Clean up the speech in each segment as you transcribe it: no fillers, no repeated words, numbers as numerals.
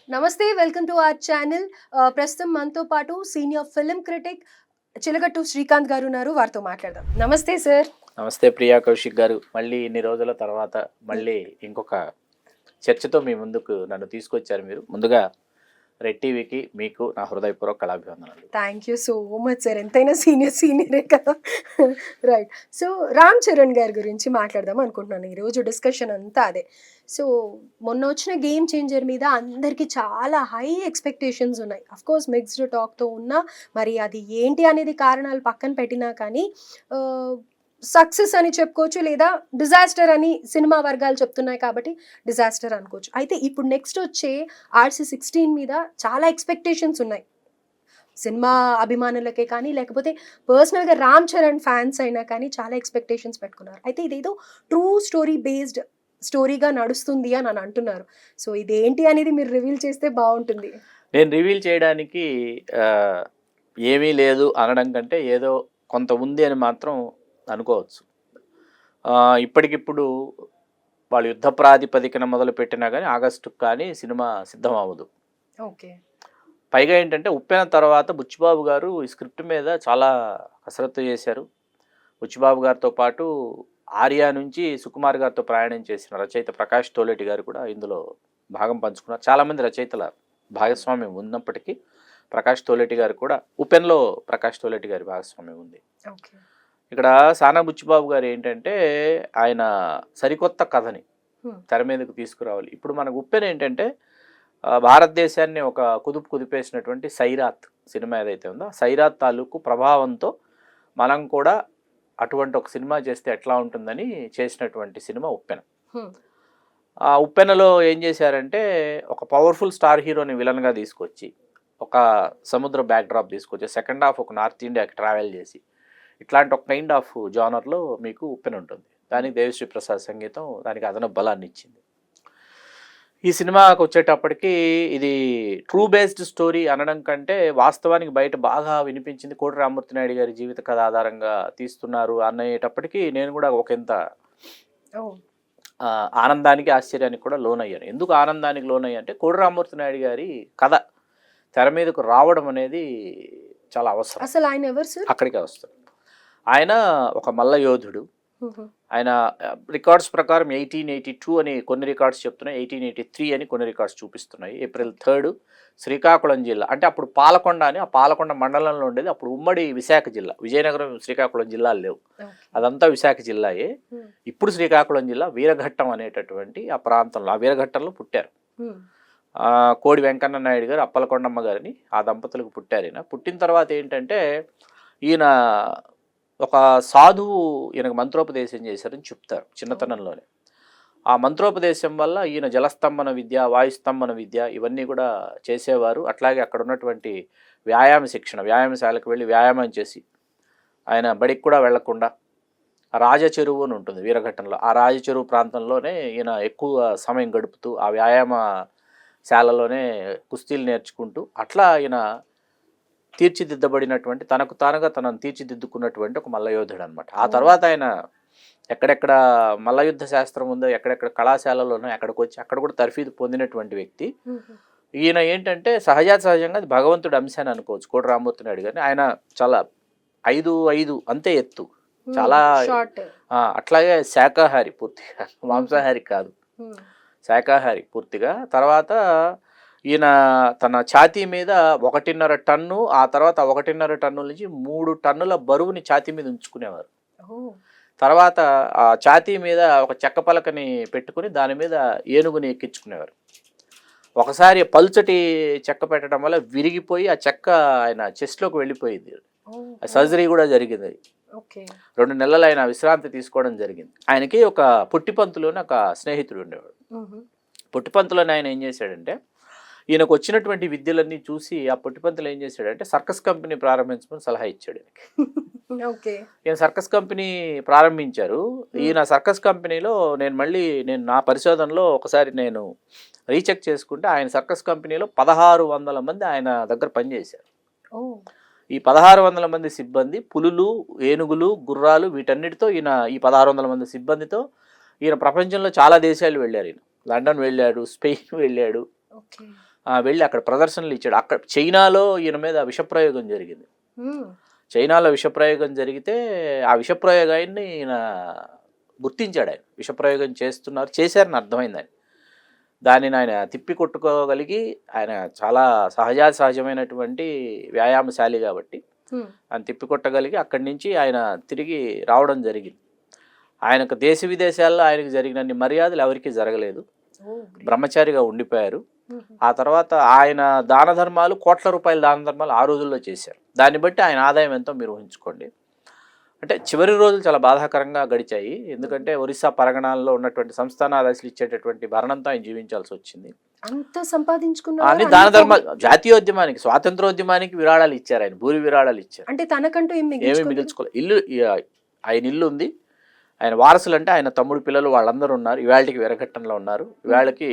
నమస్తే welcome to our channel. ప్రస్తుతం మనతో పాటు సీనియర్ ఫిల్మ్ క్రిటిక్ చిలగట్టు శ్రీకాంత్ గారు ఉన్నారు. వారితో మాట్లాడదాం. నమస్తే సార్. నమస్తే ప్రియా కౌశిక్ గారు. మళ్ళీ ఇన్ని రోజుల తర్వాత మళ్ళీ ఇంకొక చర్చతో మీ ముందుకు నన్ను తీసుకొచ్చారు మీరు. ముందుగా రెడ్ టీవీకి మీకు నా హృదయపూర్వక కళాభివందనాలు. Thank you so much sir. ఎంతైనా సీనియరే కదా. రైట్. సో రామ్ చరణ్ గారి గురించి మాట్లాడదాం అనుకుంటున్నాను. ఈరోజు డిస్కషన్ అంతా అదే. సో మొన్న వచ్చిన గేమ్ చేంజర్ మీద అందరికీ చాలా హై ఎక్స్పెక్టేషన్స్ ఉన్నాయి. అఫ్ కోర్స్ మిక్స్డ్ టాక్తో ఉన్నా మరి అది ఏంటి అనేది కారణాలు పక్కన పెట్టినా కానీ సక్సెస్ అని చెప్పుకోవచ్చు, లేదా డిజాస్టర్ అని సినిమా వర్గాలు చెప్తున్నాయి కాబట్టి డిజాస్టర్ అనుకోవచ్చు. అయితే ఇప్పుడు నెక్స్ట్ వచ్చే RC16 మీద చాలా ఎక్స్పెక్టేషన్స్ ఉన్నాయి సినిమా అభిమానులకే కానీ, లేకపోతే పర్సనల్గా రామ్ చరణ్ ఫ్యాన్స్ అయినా కానీ చాలా ఎక్స్పెక్టేషన్స్ పెట్టుకున్నారు. అయితే ఇదేదో ట్రూ స్టోరీ బేస్డ్ స్టోరీగా నడుస్తుంది అని అంటున్నారు. సో ఇదేంటి అనేది మీరు రివీల్ చేస్తే బాగుంటుంది. నేను రివీల్ చేయడానికి ఏమీ లేదు అనడం కంటే ఏదో కొంత ఉంది అని మాత్రం అనుకోవచ్చు. ఇప్పటికిప్పుడు వాళ్ళు యుద్ధ ప్రాతిపదికన మొదలుపెట్టినా కానీ ఆగస్టుకు కానీ సినిమా సిద్ధం అవ్వదు. ఓకే. పైగా ఏంటంటే ఉప్పెన తర్వాత బుచ్చిబాబు గారు ఈ స్క్రిప్ట్ మీద చాలా కసరత్తు చేశారు. బుచ్చిబాబు గారితో పాటు ఆర్యా నుంచి సుకుమార్ గారితో ప్రయాణం చేసిన రచయిత ప్రకాష్ తోలేటి గారు కూడా ఇందులో భాగం పంచుకున్నారు. చాలామంది రచయితల భాగస్వామ్యం ఉన్నప్పటికీ ప్రకాష్ తోలేటి గారు కూడా ఉపెన్లో ప్రకాష్ తోలేటి గారి భాగస్వామ్యం ఉంది. ఓకే. ఇక్కడ సానా బుచ్చిబాబు గారు ఏంటంటే ఆయన సరికొత్త కథని తెర మీదకు తీసుకురావాలి. ఇప్పుడు మనకు ఉప్పెన ఏంటంటే భారతదేశాన్ని ఒక కుదిపేసినటువంటి సైరాత్ సినిమా ఏదైతే ఉందో సైరాత్ తాలూకు ప్రభావంతో మనం కూడా అటువంటి ఒక సినిమా చేస్తే ఎట్లా ఉంటుందని చేసినటువంటి సినిమా ఉప్పెన. ఆ ఉప్పెనలో ఏం చేశారంటే ఒక పవర్ఫుల్ స్టార్ హీరోని విలన్గా తీసుకొచ్చి ఒక సముద్ర బ్యాక్డ్రాప్ తీసుకొచ్చి సెకండ్ హాఫ్ ఒక నార్త్ ఇండియాకి ట్రావెల్ చేసి ఇట్లాంటి ఒక కైండ్ ఆఫ్ జానర్లో మీకు ఉప్పెన ఉంటుంది. దానికి దేవిశ్రీ ప్రసాద్ సంగీతం దానికి అదనపు బలాన్ని ఇచ్చింది. ఈ సినిమాకి వచ్చేటప్పటికి ఇది ట్రూ బేస్డ్ స్టోరీ అనడం కంటే వాస్తవానికి బయట బాగా వినిపించింది కోటి రామ్మూర్తి నాయుడు గారి జీవిత కథ ఆధారంగా తీస్తున్నారు అనేటప్పటికీ నేను కూడా ఒకంత ఆనందానికి ఆశ్చర్యానికి కూడా లోనయ్యాను. ఎందుకు ఆనందానికి లోనయ్యా అంటే కోటి రామ్మూర్తి నాయుడు గారి కథ తెర మీదకు రావడం అనేది చాలా అవసరం. అసలు ఆయన ఎవరు సార్? అక్కడికే వస్తుంది. ఆయన ఒక మల్ల యోధుడు. ఆయన రికార్డ్స్ ప్రకారం 1882 అని కొన్ని రికార్డ్స్ చెప్తున్నాయి, 1883 అని కొన్ని రికార్డ్స్ చూపిస్తున్నాయి. April 3 శ్రీకాకుళం జిల్లా అంటే అప్పుడు పాలకొండ అని, ఆ పాలకొండ మండలంలో ఉండేది. అప్పుడు ఉమ్మడి విశాఖ జిల్లా, విజయనగరం శ్రీకాకుళం జిల్లాలు లేవు, అదంతా విశాఖ జిల్లాయే. ఇప్పుడు శ్రీకాకుళం జిల్లా వీరఘట్టం అనేటటువంటి ఆ ప్రాంతంలో, ఆ వీరఘట్టంలో పుట్టారు. కోడి వెంకన్న నాయుడు గారు అప్పలకొండమ్మ గారిని ఆ దంపతులకు పుట్టారు. ఈయన పుట్టిన తర్వాత ఏంటంటే ఈయన ఒక సాధువు ఈయనకు మంత్రోపదేశం చేశారని చెప్తారు చిన్నతనంలోనే. ఆ మంత్రోపదేశం వల్ల ఈయన జలస్తంభన విద్య, వాయుస్తంభన విద్య ఇవన్నీ కూడా చేసేవారు. అట్లాగే అక్కడ ఉన్నటువంటి వ్యాయామ శిక్షణ, వ్యాయామశాలకు వెళ్ళి వ్యాయామం చేసి ఆయన బడికి కూడా వెళ్లకుండా రాజచెరువు అని ఉంటుంది వీరఘట్టంలో, ఆ రాజచెరువు ప్రాంతంలోనే ఈయన ఎక్కువ సమయం గడుపుతూ ఆ వ్యాయామశాలలోనే కుస్తీలు నేర్చుకుంటూ అట్లా ఈయన తీర్చిదిద్దబడినటువంటి తనకు తానుగా తనను తీర్చిదిద్దుకున్నటువంటి ఒక మల్లయోధుడు అనమాట. ఆ తర్వాత ఆయన ఎక్కడెక్కడ మల్లయుద్ధ శాస్త్రం ఉందో, ఎక్కడెక్కడ కళాశాలలోనో ఎక్కడికి వచ్చి అక్కడ కూడా తర్ఫీదు పొందినటువంటి వ్యక్తి. ఈయన ఏంటంటే సహజంగా అది భగవంతుడి అంశాన్ని అనుకోవచ్చు కోటి రామ్మూర్తి నాయుడు గారిని. ఆయన చాలా 5'5" అంతే ఎత్తు, చాలా అట్లాగే శాకాహారి, పూర్తిగా మాంసాహారి కాదు, శాకాహారి పూర్తిగా. తర్వాత ఈయన తన ఛాతీ మీద 1.5 టన్ను, ఆ తర్వాత 1.5 టన్నుల నుంచి 3 టన్నుల బరువుని ఛాతీ మీద ఉంచుకునేవారు. తర్వాత ఆ ఛాతీ మీద ఒక చెక్క పలకని పెట్టుకుని దాని మీద ఏనుగుని ఎక్కించుకునేవారు. ఒకసారి పల్చటి చెక్క పెట్టడం వల్ల విరిగిపోయి ఆ చెక్క ఆయన చెస్ట్లోకి వెళ్ళిపోయింది. సర్జరీ కూడా జరిగింది. 2 నెలలు ఆయన విశ్రాంతి తీసుకోవడం జరిగింది. ఆయనకి ఒక పుట్టిపంతులోని ఒక స్నేహితుడు ఉండేవాడు. పుట్టిపంతులోని ఆయన ఏం చేశాడంటే ఈయనకు వచ్చినటువంటి విద్యలన్నీ చూసి ఆ పుట్టిపంతులు ఏం చేశాడంటే సర్కస్ కంపెనీ ప్రారంభించమని సలహా ఇచ్చాడు ఈయనకి. ఈయన సర్కస్ కంపెనీ ప్రారంభించారు. ఈయన సర్కస్ కంపెనీలో నేను నా పరిశోధనలో ఒకసారి నేను రీచెక్ చేసుకుంటే ఆయన సర్కస్ కంపెనీలో 1600 మంది ఆయన దగ్గర పనిచేశారు. ఈ 1600 మంది సిబ్బంది పులులు, ఏనుగులు, గుర్రాలు వీటన్నిటితో ఈయన ఈ 1600 మంది సిబ్బందితో ఈయన ప్రపంచంలో చాలా దేశాలు వెళ్ళారు. ఈయన లండన్ వెళ్ళాడు, స్పెయిన్ వెళ్ళాడు, వెళ్ళి అక్కడ ప్రదర్శనలు ఇచ్చాడు. అక్కడ చైనాలో ఈయన మీద విషప్రయోగం జరిగింది. చైనాలో విషప్రయోగం జరిగితే ఆ విషప్రయోగాన్ని ఈయన గుర్తించాడు. ఆయన విషప్రయోగం చేశారని అర్థమైంది ఆయన. దానిని ఆయన తిప్పి కొట్టుకోగలిగి ఆయన చాలా సహజమైనటువంటి వ్యాయామశాలి కాబట్టి ఆయన తిప్పికొట్టగలిగి అక్కడి నుంచి ఆయన తిరిగి రావడం జరిగింది. ఆయనకు దేశ విదేశాల్లో ఆయనకు జరిగినన్ని మర్యాదలు ఎవరికీ జరగలేదు. బ్రహ్మచారిగా ఉండిపోయారు. ఆ తర్వాత ఆయన దాన ధర్మాలు కోట్ల రూపాయల దాన ధర్మాలు ఆ రోజుల్లో చేశారు. దాన్ని బట్టి ఆయన ఆదాయం ఎంతో మీరు ఊహించుకోండి. అంటే చివరి రోజులు చాలా బాధాకరంగా గడిచాయి. ఎందుకంటే ఒరిస్సా పరగణాల్లో ఉన్నటువంటి సంస్థానాధీశులు ఇచ్చేటటువంటి భరణంతో ఆయన జీవించాల్సి వచ్చింది. అంత సంపాదించుకున్న అని దాన ధర్మాలు జాతీయోద్యమానికి స్వాతంత్రోద్యమానికి విరాళాలు ఇచ్చారు. ఆయన భూరి విరాళాలు ఇచ్చారు. అంటే తనకంటూ ఏమి మిగిల్చుకోలేదు. ఆయన ఇల్లు ఉంది. ఆయన వారసులు అంటే ఆయన తమ్ముడు పిల్లలు వాళ్ళందరూ ఉన్నారు. ఇవాళకి వీరఘట్టంలో ఉన్నారు. ఇవాళకి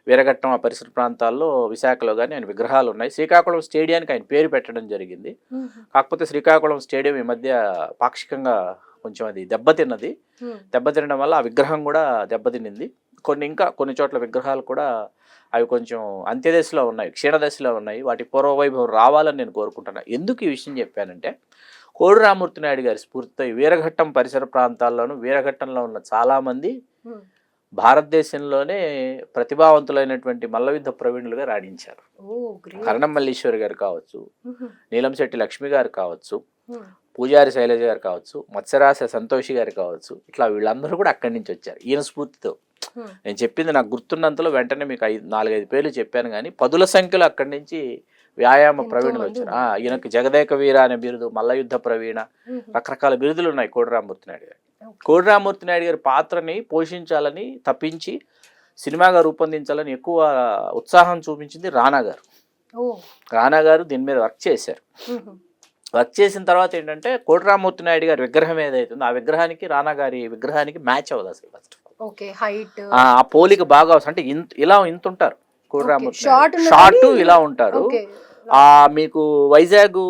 వీరఘట్టం ఆ పరిసర ప్రాంతాల్లో విశాఖలో కానీ ఆయన విగ్రహాలు ఉన్నాయి. శ్రీకాకుళం స్టేడియానికి ఆయన పేరు పెట్టడం జరిగింది. కాకపోతే శ్రీకాకుళం స్టేడియం ఈ మధ్య పాక్షికంగా కొంచెం అది దెబ్బతినడం వల్ల ఆ విగ్రహం కూడా దెబ్బతినింది. కొన్ని చోట్ల విగ్రహాలు కూడా అవి కొంచెం అంత్యదశలో ఉన్నాయి, క్షీణదశలో ఉన్నాయి. వాటి పూర్వవైభవం రావాలని నేను కోరుకుంటున్నాను. ఎందుకు ఈ విషయం చెప్పానంటే కోడి రామూర్తి నాయుడు గారి స్ఫూర్తితో వీరఘట్టం పరిసర ప్రాంతాల్లోనూ వీరఘట్టంలో ఉన్న చాలామంది భారతదేశంలోనే ప్రతిభావంతులైనటువంటి మల్లయుద్ధ ప్రవీణులుగా రాణించారు. కరణం మల్లీశ్వరి గారు కావచ్చు, నీలంశెట్టి లక్ష్మి గారు కావచ్చు, పూజారి శైలజ గారు కావచ్చు, మత్స్యరాశ సంతోషి గారు కావచ్చు, ఇట్లా వీళ్ళందరూ కూడా అక్కడి నుంచి వచ్చారు ఈయన స్ఫూర్తితో. నేను చెప్పింది నాకు గుర్తున్నంతలో వెంటనే మీకు 4-5 పేర్లు చెప్పాను, కానీ పదుల సంఖ్యలో అక్కడి నుంచి వ్యాయామ ప్రవీణులు వచ్చారు. ఈయనకి జగదేక వీర అనే బిరుదు, మల్లయుద్ధ ప్రవీణ, రకరకాల బిరుదులు ఉన్నాయి కోడి రామూర్తి నాయుడు గారు. కోడి రామూర్తి నాయుడు గారి పాత్రని పోషించాలని తప్పించి సినిమాగా రూపొందించాలని ఎక్కువ ఉత్సాహం చూపించింది రానా గారు. రానా గారు దీని మీద వర్క్ చేశారు. వర్క్ చేసిన తర్వాత ఏంటంటే కోడి రామూర్తి నాయుడు గారి విగ్రహం ఏదైతుందో ఆ విగ్రహానికి రానా గారి విగ్రహానికి మ్యాచ్ అవ్వదు అసలు. ఫస్ట్ ఆ పోలిక బాగా అవసరం. అంటే ఇంత ఉంటారు కోడి రామూర్తి, షార్ట్ ఇలా ఉంటారు. మీకు వైజాగ్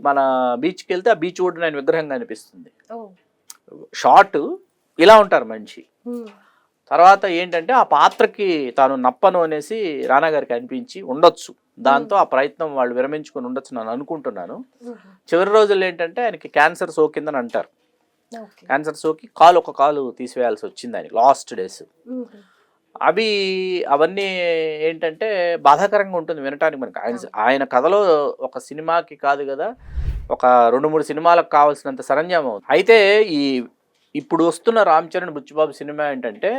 మన బీచ్కి వెళ్తే ఆ బీచ్ ఒడ్డున ఆయన విగ్రహం కనిపిస్తుంది. షార్ట్ ఇలా ఉంటారు మనిషి. తర్వాత ఏంటంటే ఆ పాత్రకి తాను నప్పను అనేసి రానా గారికి అనిపించి ఉండొచ్చు. దాంతో ఆ ప్రయత్నం వాళ్ళు విరమించుకొని ఉండొచ్చు నేను అనుకుంటున్నాను. చివరి రోజుల్లో ఏంటంటే ఆయనకి క్యాన్సర్ సోకిందని అంటారు. క్యాన్సర్ సోకి ఒక కాలు తీసివేయాల్సి వచ్చింది ఆయన లాస్ట్ డేస్. అవన్నీ ఏంటంటే బాధాకరంగా ఉంటుంది వినటానికి మనకి. ఆయన కథలో ఒక సినిమాకి కాదు కదా, ఒక 2-3 సినిమాలకు కావాల్సినంత సరంజామం. అయితే ఇప్పుడు వస్తున్న రామ్ చరణ్ బుచ్చిబాబు సినిమా ఏంటంటే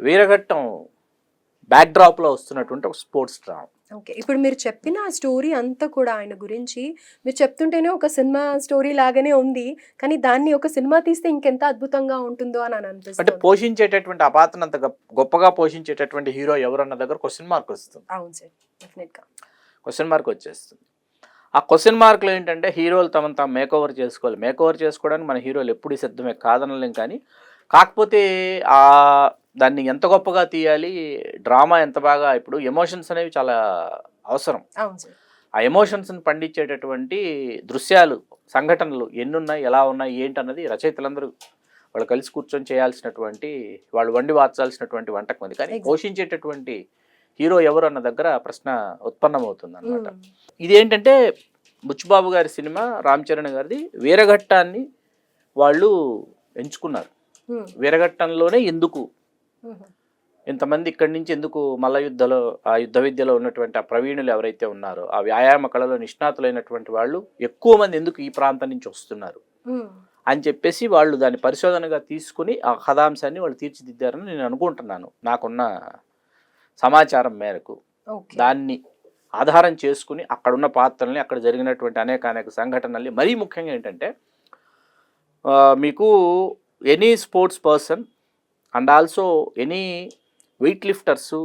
వీరఘట్టం బ్యాక్డ్రాప్లో వస్తున్నటువంటి ఒక స్పోర్ట్స్ డ్రామా. ఓకే, ఇప్పుడు మీరు చెప్పిన ఆ స్టోరీ అంతా కూడా ఆయన గురించి మీరు చెప్తుంటేనే ఒక సినిమా స్టోరీ లాగానే ఉంది, కానీ దాన్ని ఒక సినిమా తీస్తే ఇంకెంత అద్భుతంగా ఉంటుందో అని అనిపిస్తుంది. అంటే పోషించేటటువంటి ఆ పాత్రను అంత గొప్పగా పోషించేటటువంటి హీరో ఎవరన్న దగ్గర క్వశ్చన్ మార్క్ వస్తుంది. అవును సార్, డెఫినెట్గా క్వశ్చన్ మార్క్ వచ్చేస్తుంది. ఆ క్వశ్చన్ మార్కులు ఏంటంటే హీరోలు తమను తాము మేకోవర్ చేసుకోవాలి. మేకోవర్ చేసుకోవడానికి మన హీరోలు ఎప్పుడు సిద్ధమే కాదనలేం, కానీ కాకపోతే దాన్ని ఎంత గొప్పగా తీయాలి, డ్రామా ఎంత బాగా, ఇప్పుడు ఎమోషన్స్ అనేవి చాలా అవసరం. ఆ ఎమోషన్స్ని పండించేటటువంటి దృశ్యాలు, సంఘటనలు ఎన్నున్నాయి, ఎలా ఉన్నాయి, ఏంటన్నది రచయితలందరూ వాళ్ళు కలిసి కూర్చొని చేయాల్సినటువంటి, వాళ్ళు వండి వార్చాల్సినటువంటి వంటకం అది. కానీ పోషించేటటువంటి హీరో ఎవరు అన్న దగ్గర ప్రశ్న ఉత్పన్నమవుతుంది అన్నమాట. ఇదేంటంటే బుచ్చిబాబు గారి సినిమా, రామ్ చరణ్ గారిది వీరఘట్టాన్ని వాళ్ళు ఎంచుకున్నారు. వీరఘట్టంలోనే ఎందుకు ఇంతమంది ఇక్కడి నుంచి ఎందుకు మల్ల యుద్ధలో ఆ యుద్ధ విద్యలో ఉన్నటువంటి ఆ ప్రవీణులు ఎవరైతే ఉన్నారో, ఆ వ్యాయామ కళలో నిష్ణాతులైనటువంటి వాళ్ళు ఎక్కువ మంది ఎందుకు ఈ ప్రాంతం నుంచి వస్తున్నారు అని చెప్పేసి వాళ్ళు దాన్ని పరిశోధనగా తీసుకుని ఆ కథాంశాన్ని వాళ్ళు తీర్చిదిద్దారని నేను అనుకుంటున్నాను. నాకున్న సమాచారం మేరకు దాన్ని ఆధారం చేసుకుని అక్కడున్న పాత్రల్ని, అక్కడ జరిగినటువంటి అనేక సంఘటనల్ని, మరీ ముఖ్యంగా ఏంటంటే మీకు any sports person and also any wait lifters,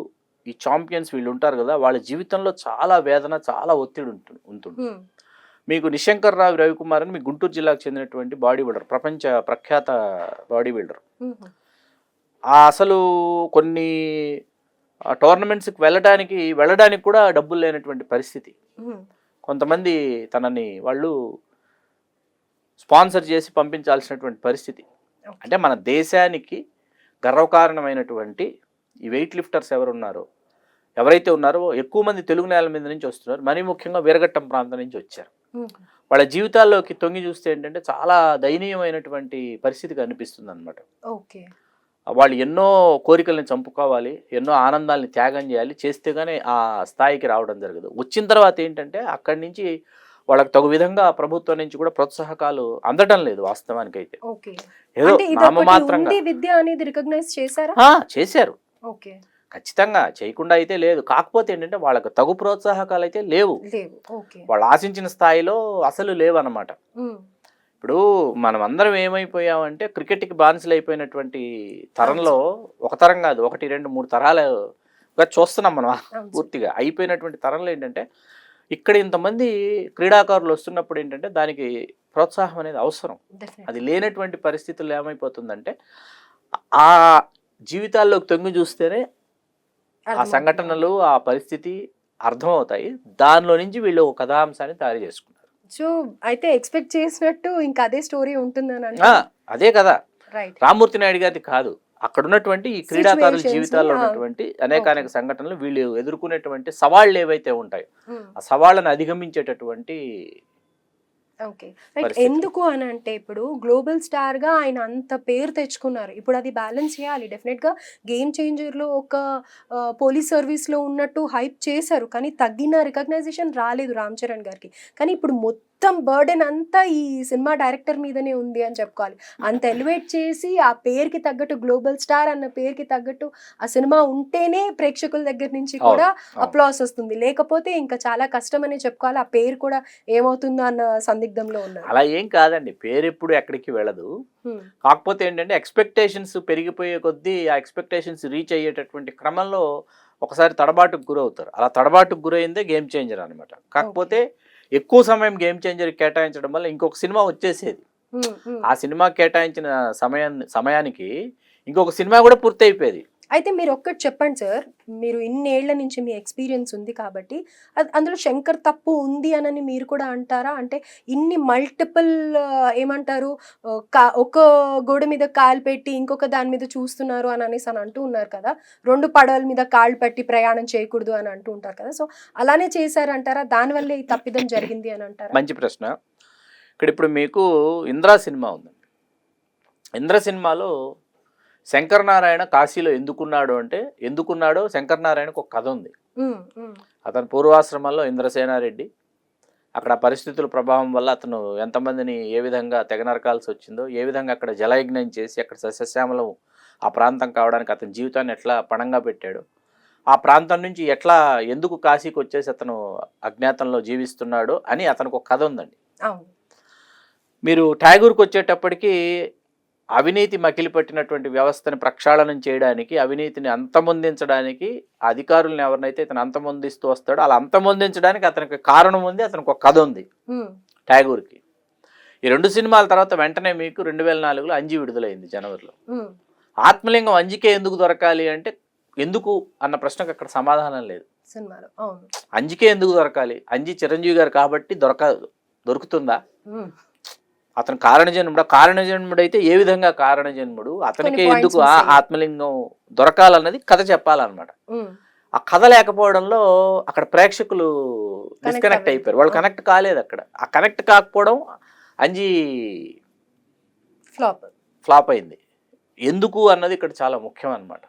ఈ ఛాంపియన్స్ వీళ్ళు ఉంటారు కదా, వాళ్ళ జీవితంలో చాలా వేదన, చాలా ఒత్తిడి ఉంటుంది. మీకు నిశంకర్ రావు రవికుమార్ అని మీ గుంటూరు జిల్లాకు చెందినటువంటి బాడీ బిల్డర్, ప్రపంచ ప్రఖ్యాత బాడీ బిల్డర్, అసలు కొన్ని టోర్నమెంట్స్కి వెళ్ళడానికి కూడా డబ్బులు లేనటువంటి పరిస్థితి. కొంతమంది తనని వాళ్ళు స్పాన్సర్ చేసి పంపించాల్సినటువంటి పరిస్థితి. అంటే మన దేశానికి గర్వకారణమైనటువంటి ఈ వెయిట్ లిఫ్టర్స్ ఎవరున్నారో, ఎవరైతే ఉన్నారో ఎక్కువ మంది తెలుగు నేల మీద నుంచి వస్తున్నారు, మరీ ముఖ్యంగా వీరఘట్టం ప్రాంతం నుంచి వచ్చారు. వాళ్ళ జీవితాల్లోకి తొంగి చూస్తే ఏంటంటే చాలా దయనీయమైనటువంటి పరిస్థితి కనిపిస్తుంది అనమాట. ఓకే. వాళ్ళు ఎన్నో కోరికల్ని చంపుకోవాలి, ఎన్నో ఆనందాలని త్యాగం చేయాలి, చేస్తే కానీ ఆ స్థాయికి రావడం జరగదు. వచ్చిన తర్వాత ఏంటంటే అక్కడి నుంచి వాళ్ళకి తగు విధంగా ప్రభుత్వం నుంచి కూడా ప్రోత్సాహకాలు అందడం లేదు వాస్తవానికైతే. ఓకే. ఏదో అంటే ఇదొకటి నామమాత్రంగా ఉంది విద్య అనేది రికగ్నైజ్ చేశారా? చేశారు. ఓకే. ఖచ్చితంగా చేయకుండా అయితే లేదు. కాకపోతే ఏంటంటే వాళ్ళకి తగు ప్రోత్సాహకాలు అయితే లేవు. లేవు. ఓకే. వాళ్ళు ఆశించిన స్థాయిలో అసలు లేవన్నమాట. ఇప్పుడు మనం అందరం ఏమైపోయామంటే క్రికెట్కి బానిసలు అయిపోయినటువంటి తరంలో ఒక తరం కాదు, 1, 2, 3 తరాలుగా చూస్తున్నాం మనం పూర్తిగా. అయిపోయినటువంటి తరంలో ఏంటంటే ఇక్కడ ఇంతమంది క్రీడాకారులు వస్తున్నప్పుడు ఏంటంటే దానికి ప్రోత్సాహం అనేది అవసరం. అది లేనటువంటి పరిస్థితుల్లో ఏమైపోతుందంటే ఆ జీవితాల్లోకి తొంగి చూస్తేనే ఆ సంఘటనలు, ఆ పరిస్థితి అర్థమవుతాయి. దానిలో నుంచి వీళ్ళు ఒక కథాంశాన్ని తయారు చేసుకున్నారు. సో అయితే ఎక్స్పెక్ట్ చేసినట్టు ఇంకా అదే స్టోరీ ఉంటుందని అదే కదా. రైట్. రామ్మూర్తి నాయుడు గారిది కాదు, అక్కడ ఉన్నటువంటి ఈ క్రీడాకారుల జీవితాల్లో ఉన్నటువంటి అనేక సంఘటనలు, వీళ్ళు ఎదుర్కొనేటువంటి సవాళ్ళు ఏవైతే ఉంటాయో ఆ సవాళ్ళను అధిగమించేటటువంటి. ఓకే. రైట్. ఎందుకు అని అంటే ఇప్పుడు గ్లోబల్ స్టార్ గా ఆయన అంత పేరు తెచ్చుకున్నారు. ఇప్పుడు అది బ్యాలెన్స్ చేయాలి. డెఫినెట్ గా గేమ్ చేంజర్ లో ఒక పోలీస్ సర్వీస్ లో ఉన్నట్టు హైప్ చేశారు, కానీ తగ్గిన రికగ్నైజేషన్ రాలేదు రామ్ చరణ్ గారికి. కానీ ఇప్పుడు మొత్తం బర్డెన్ అంతా ఈ సినిమా డైరెక్టర్ మీదనే ఉంది అని చెప్పుకోవాలి. అంత ఎలివేట్ చేసి ఆ పేరుకి తగ్గట్టు గ్లోబల్ స్టార్ అన్న పేరుకి తగ్గట్టు ఆ సినిమా ఉంటేనే ప్రేక్షకుల దగ్గర నుంచి కూడా అప్లాస్ వస్తుంది, లేకపోతే ఇంకా చాలా కష్టం అనే చెప్పుకోవాలి. ఆ పేరు కూడా ఏమవుతుందో అన్న సందిగ్ధంలో ఉన్నారు. అలా ఏం కాదండి, పేరు ఎప్పుడు ఎక్కడికి వెళ్ళదు. కాకపోతే ఏంటంటే ఎక్స్పెక్టేషన్స్ పెరిగిపోయే కొద్దీ ఆ ఎక్స్పెక్టేషన్స్ రీచ్ అయ్యేటటువంటి క్రమంలో ఒకసారి తడబాటుకు గురవుతారు. అలా తడబాటుకు గురైందే గేమ్ చేంజర్ అనమాట. కాకపోతే ఎక్కువ సమయం గేమ్ చేంజర్ కేటాయించడం వల్ల ఇంకొక సినిమా వచ్చేసేది. ఆ సినిమా కేటాయించిన సమయానికి ఇంకొక సినిమా కూడా పూర్తి అయిపోయేది. అయితే మీరు ఒక్కటి చెప్పండి సార్, మీరు ఇన్నేళ్ల నుంచి మీ ఎక్స్పీరియన్స్ ఉంది కాబట్టి అందులో శంకర్ తప్పు ఉంది అని మీరు కూడా అంటారా? అంటే ఇన్ని మల్టిపుల్ ఏమంటారు, ఒక గోడ మీద కాలు పెట్టి ఇంకొక దాని మీద చూస్తున్నారు అని అనేసి అని అంటూ ఉన్నారు కదా, 2 పడవల మీద కాళ్ళు పెట్టి ప్రయాణం చేయకూడదు అని అంటూ ఉంటారు కదా, సో అలానే చేశారంటారా? దానివల్లే ఈ తప్పిదం జరిగింది అని అంటారా? మంచి ప్రశ్న. ఇక్కడ ఇప్పుడు మీకు ఇంద్రా సినిమా ఉందండి. ఇంద్ర సినిమాలో శంకర్ నారాయణ కాశీలో ఎందుకున్నాడో శంకర్ నారాయణకు ఒక కథ ఉంది. అతను పూర్వాశ్రమంలో ఇంద్రసేనారెడ్డి, అక్కడ పరిస్థితుల ప్రభావం వల్ల అతను ఎంతమందిని ఏ విధంగా తెగనరకాల్సి వచ్చిందో, ఏ విధంగా అక్కడ జలయజ్ఞం చేసి అక్కడ సస్యశ్యామలం ఆ ప్రాంతం కావడానికి అతని జీవితాన్ని ఎట్లా పణంగా పెట్టాడు, ఆ ప్రాంతం నుంచి ఎందుకు కాశీకి వచ్చేసి అతను అజ్ఞాతంలో జీవిస్తున్నాడు అని అతనికి ఒక కథ ఉందండి. మీరు ట్యాగూర్కి వచ్చేటప్పటికి అవినీతి మకిలి పట్టినటువంటి వ్యవస్థని ప్రక్షాళనం చేయడానికి, అవినీతిని అంతమొందించడానికి అధికారులను ఎవరినైతే ఇతను అంతమొందిస్తూ వస్తాడో అలా అంతమొందించడానికి అతనికి కారణం ఉంది, అతనికి ఒక కథ ఉంది ట్యాగూర్కి. ఈ 2 సినిమాల తర్వాత వెంటనే మీకు 2004లో అంజి విడుదలైంది జనవరిలో. ఆత్మలింగం అంజికే ఎందుకు దొరకాలి అంటే ఎందుకు అన్న ప్రశ్నకు అక్కడ సమాధానం లేదు సినిమాలో. అంజికే ఎందుకు దొరకాలి? అంజి చిరంజీవి గారు కాబట్టి దొరుకుతుందా? అతను కారణజన్ముడు అయితే ఏ విధంగా కారణజన్ముడు, అతనికే ఎందుకు ఆత్మలింగం దొరకాలన్నది కథ చెప్పాలన్నమాట. ఆ కథ లేకపోవడంలో అక్కడ ప్రేక్షకులు డిస్కనెక్ట్ అయిపోయారు, వాళ్ళు కనెక్ట్ కాలేదు. అక్కడ ఆ కనెక్ట్ కాకపోవడం అంజీ ఫ్లాప్ అయింది. ఎందుకు అన్నది ఇక్కడ చాలా ముఖ్యం అన్నమాట.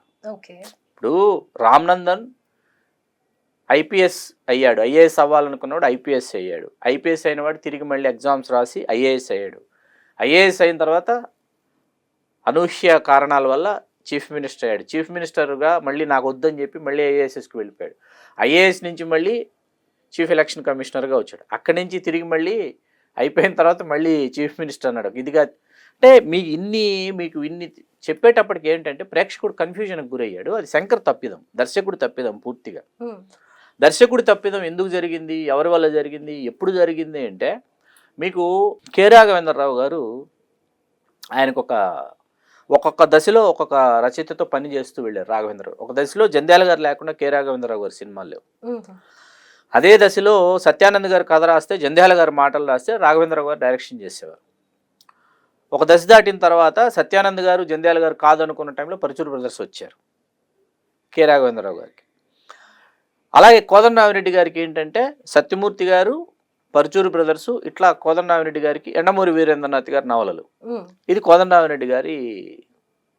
ఇప్పుడు రామ్ నందన్ ఐపీఎస్ అయ్యాడు, ఐఏఎస్ అవ్వాలనుకున్నవాడు ఐపీఎస్ అయ్యాడు, ఐపీఎస్ అయినవాడు తిరిగి మళ్ళీ ఎగ్జామ్స్ రాసి ఐఏఎస్ అయ్యాడు. ఐఏఎస్ అయిన తర్వాత అనూహ్య కారణాల వల్ల చీఫ్ మినిస్టర్ అయ్యాడు. చీఫ్ మినిస్టర్గా మళ్ళీ నాకు వద్దని చెప్పి మళ్ళీ ఐఏఎస్కి వెళ్ళిపోయాడు. ఐఏఎస్ నుంచి మళ్ళీ చీఫ్ ఎలక్షన్ కమిషనర్గా వచ్చాడు. అక్కడి నుంచి తిరిగి మళ్ళీ అయిపోయిన తర్వాత మళ్ళీ చీఫ్ మినిస్టర్ అన్నాడు. ఇదిగా అంటే మీకు ఇన్ని చెప్పేటప్పటికి ఏంటంటే ప్రేక్షకుడు కన్ఫ్యూజన్కి గురయ్యాడు. అది శంకర్ తప్పిదం, దర్శకుడు తప్పిదం పూర్తిగా. దర్శకుడి తప్పిదం ఎందుకు జరిగింది, ఎవరి వల్ల జరిగింది, ఎప్పుడు జరిగింది అంటే మీకు కె రాఘవేంద్రరావు గారు ఆయనకు ఒక్కొక్క దశలో ఒక్కొక్క రచయితతో పని చేస్తూ వెళ్ళారు. రాఘవేంద్రరావు ఒక దశలో జంధ్యాల గారు లేకుండా కె రాఘవేంద్రరావు గారి సినిమాలు లేవు. అదే దశలో సత్యానంద్ గారు కథ రాస్తే, జంధ్యాల గారు మాటలు రాస్తే రాఘవేంద్రరావు గారు డైరెక్షన్ చేసేవారు. ఒక దశ దాటిన తర్వాత సత్యానంద్ గారు జంధ్యాల గారు కాదనుకున్న టైంలో పరుచూరు బ్రదర్స్ వచ్చారు కె రాఘవేంద్రరావు గారికి. అలాగే కోదండరామిరెడ్డి గారికి ఏంటంటే సత్యమూర్తి గారు, పరుచూరి బ్రదర్స్, ఇట్లా కోదండరామిరెడ్డి గారికి ఎండమూరి వీరేంద్రనాథ్ గారి నవలలు. ఇది కోదండరామిరెడ్డి గారి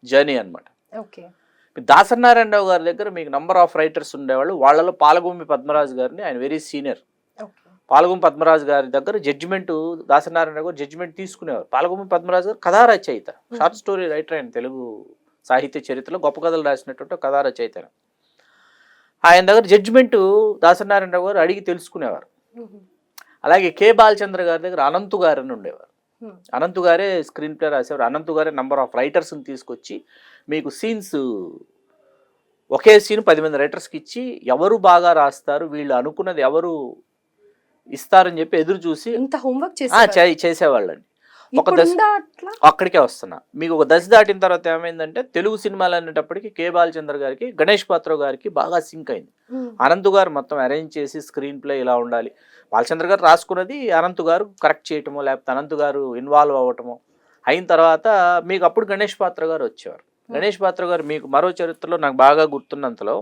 జర్నీ అనమాట. ఓకే. దాసనారాయణరావు గారి దగ్గర మీకు నంబర్ ఆఫ్ రైటర్స్ ఉండేవాళ్ళు. వాళ్ళలో పాలగుమ్మి పద్మరాజు గారిని, ఆయన వెరీ సీనియర్. పాలగుమ్మి పద్మరాజు గారి దగ్గర జడ్జిమెంట్, దాసనారాయణరావు గారు జడ్జిమెంట్ తీసుకునేవారు. పాలగుమ్మి పద్మరాజు గారు కథా రచయిత, షార్ట్ స్టోరీ రైటర్. ఆయన తెలుగు సాహిత్య చరిత్రలో గొప్ప కథలు రాసినటువంటి కథా రచయిత. ఆయన దగ్గర జడ్జిమెంట్ దాసనారాయణరావు గారు అడిగి తెలుసుకునేవారు. అలాగే కె బాలచంద్ర గారి దగ్గర అనంతు గారు అని ఉండేవారు. అనంతు గారే స్క్రీన్ ప్లే రాసేవారు. అనంతు గారే నంబర్ ఆఫ్ రైటర్స్ని తీసుకొచ్చి మీకు సీన్స్, ఒకే సీన్ 10 మంది రైటర్స్కి ఇచ్చి ఎవరు బాగా రాస్తారు, వీళ్ళు అనుకున్నది ఎవరు ఇస్తారని చెప్పి ఎదురు చూసి చేసేవాళ్ళండి. ఒక దశ అక్కడికే వస్తున్నా. మీకు ఒక దశ దాటిన తర్వాత ఏమైందంటే తెలుగు సినిమాలు అనేటప్పటికి కె బాలచంద్ర గారికి, గణేష్ పాత్ర గారికి బాగా సింక్ అయింది. అనంతు గారు మొత్తం అరేంజ్ చేసి స్క్రీన్ ప్లే ఇలా ఉండాలి, బాలచంద్ర గారు రాసుకున్నది అనంతు గారు కరెక్ట్ చేయటమో లేకపోతే అనంతు గారు ఇన్వాల్వ్ అవ్వటమో అయిన తర్వాత మీకు అప్పుడు గణేష్ పాత్ర గారు వచ్చేవారు. గణేష్ పాత్ర గారు మీకు మరో చరిత్రలో నాకు బాగా గుర్తున్నంతలో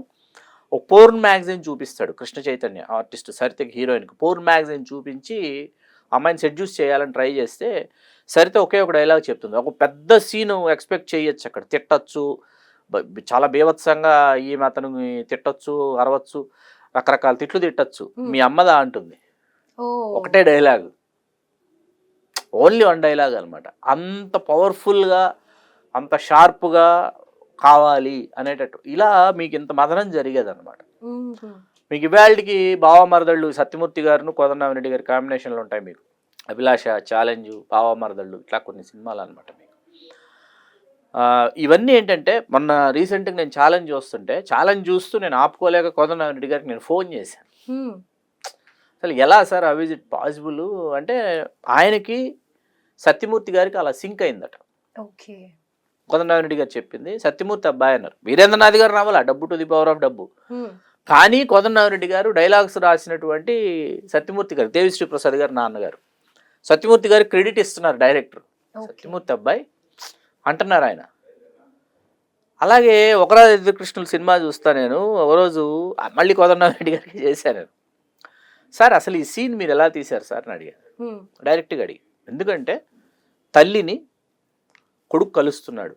ఒక పోర్న్ మ్యాగజైన్ చూపిస్తాడు. కృష్ణ చైతన్య ఆర్టిస్ట్ సరితకి హీరోయిన్కి పోర్న్ మ్యాగజైన్ చూపించి అమ్మాయిని సెడ్యూస్ చేయాలని ట్రై చేస్తే సరిత ఒకే ఒక డైలాగ్ చెప్తుంది. ఒక పెద్ద సీను ఎక్స్పెక్ట్ చేయొచ్చు, అక్కడ తిట్టచ్చు, చాలా బీభత్సంగా ఈమె అతను తిట్టచ్చు, అరవచ్చు, రకరకాల తిట్లు తిట్టచ్చు, మీ అమ్మదా అంటుంది. ఒకటే డైలాగ్, ఓన్లీ వన్ డైలాగ్ అనమాట. అంత పవర్ఫుల్గా, అంత షార్ప్గా కావాలి అనేటట్టు ఇలా మీకు ఇంత మదనం జరిగేది అనమాట. మీకు ఇవాళకి బావమరదళ్ళు సత్యమూర్తి గారును కోదండరామిరెడ్డి గారి కాంబినేషన్లు ఉంటాయి. మీకు అభిలాష, ఛాలెంజ్, బావమరదళ్ళు, ఇట్లా కొన్ని సినిమాలు అనమాట. మీకు ఇవన్నీ ఏంటంటే మొన్న రీసెంట్గా నేను ఛాలెంజ్ చూస్తూ నేను ఆపుకోలేక కోదండరామిరెడ్డి గారికి నేను ఫోన్ చేశాను. అసలు ఎలా sir, how is it possible అంటే ఆయనకి సత్యమూర్తి గారికి అలా సింక్ అయిందట. కోదండరామిరెడ్డి గారు చెప్పింది సత్యమూర్తి అబ్బాయి అన్నారు. వీరేంద్రనాథ్ గారు రావాలా, డబ్బు టు ది పవర్ ఆఫ్ డబ్బు. కానీ కోదండరామిరెడ్డి గారు డైలాగ్స్ రాసినటువంటి సత్యమూర్తి గారు, దేవిశ్రీ ప్రసాద్ గారు నాన్నగారు, సత్యమూర్తి గారికి క్రెడిట్ ఇస్తున్నారు డైరెక్టర్. సత్యమూర్తి అబ్బాయి అంటున్నారు ఆయన. అలాగే ఒకరాజు ఎదురుకృష్ణుల సినిమా చూస్తా నేను ఒకరోజు, మళ్ళీ కోదండరామిరెడ్డి గారికి చేశాను నేను. సార్ అసలు ఈ సీన్ మీరు ఎలా తీశారు సార్ అని అడిగాను, డైరెక్ట్గా అడిగి. ఎందుకంటే తల్లిని కొడుకు కలుస్తున్నాడు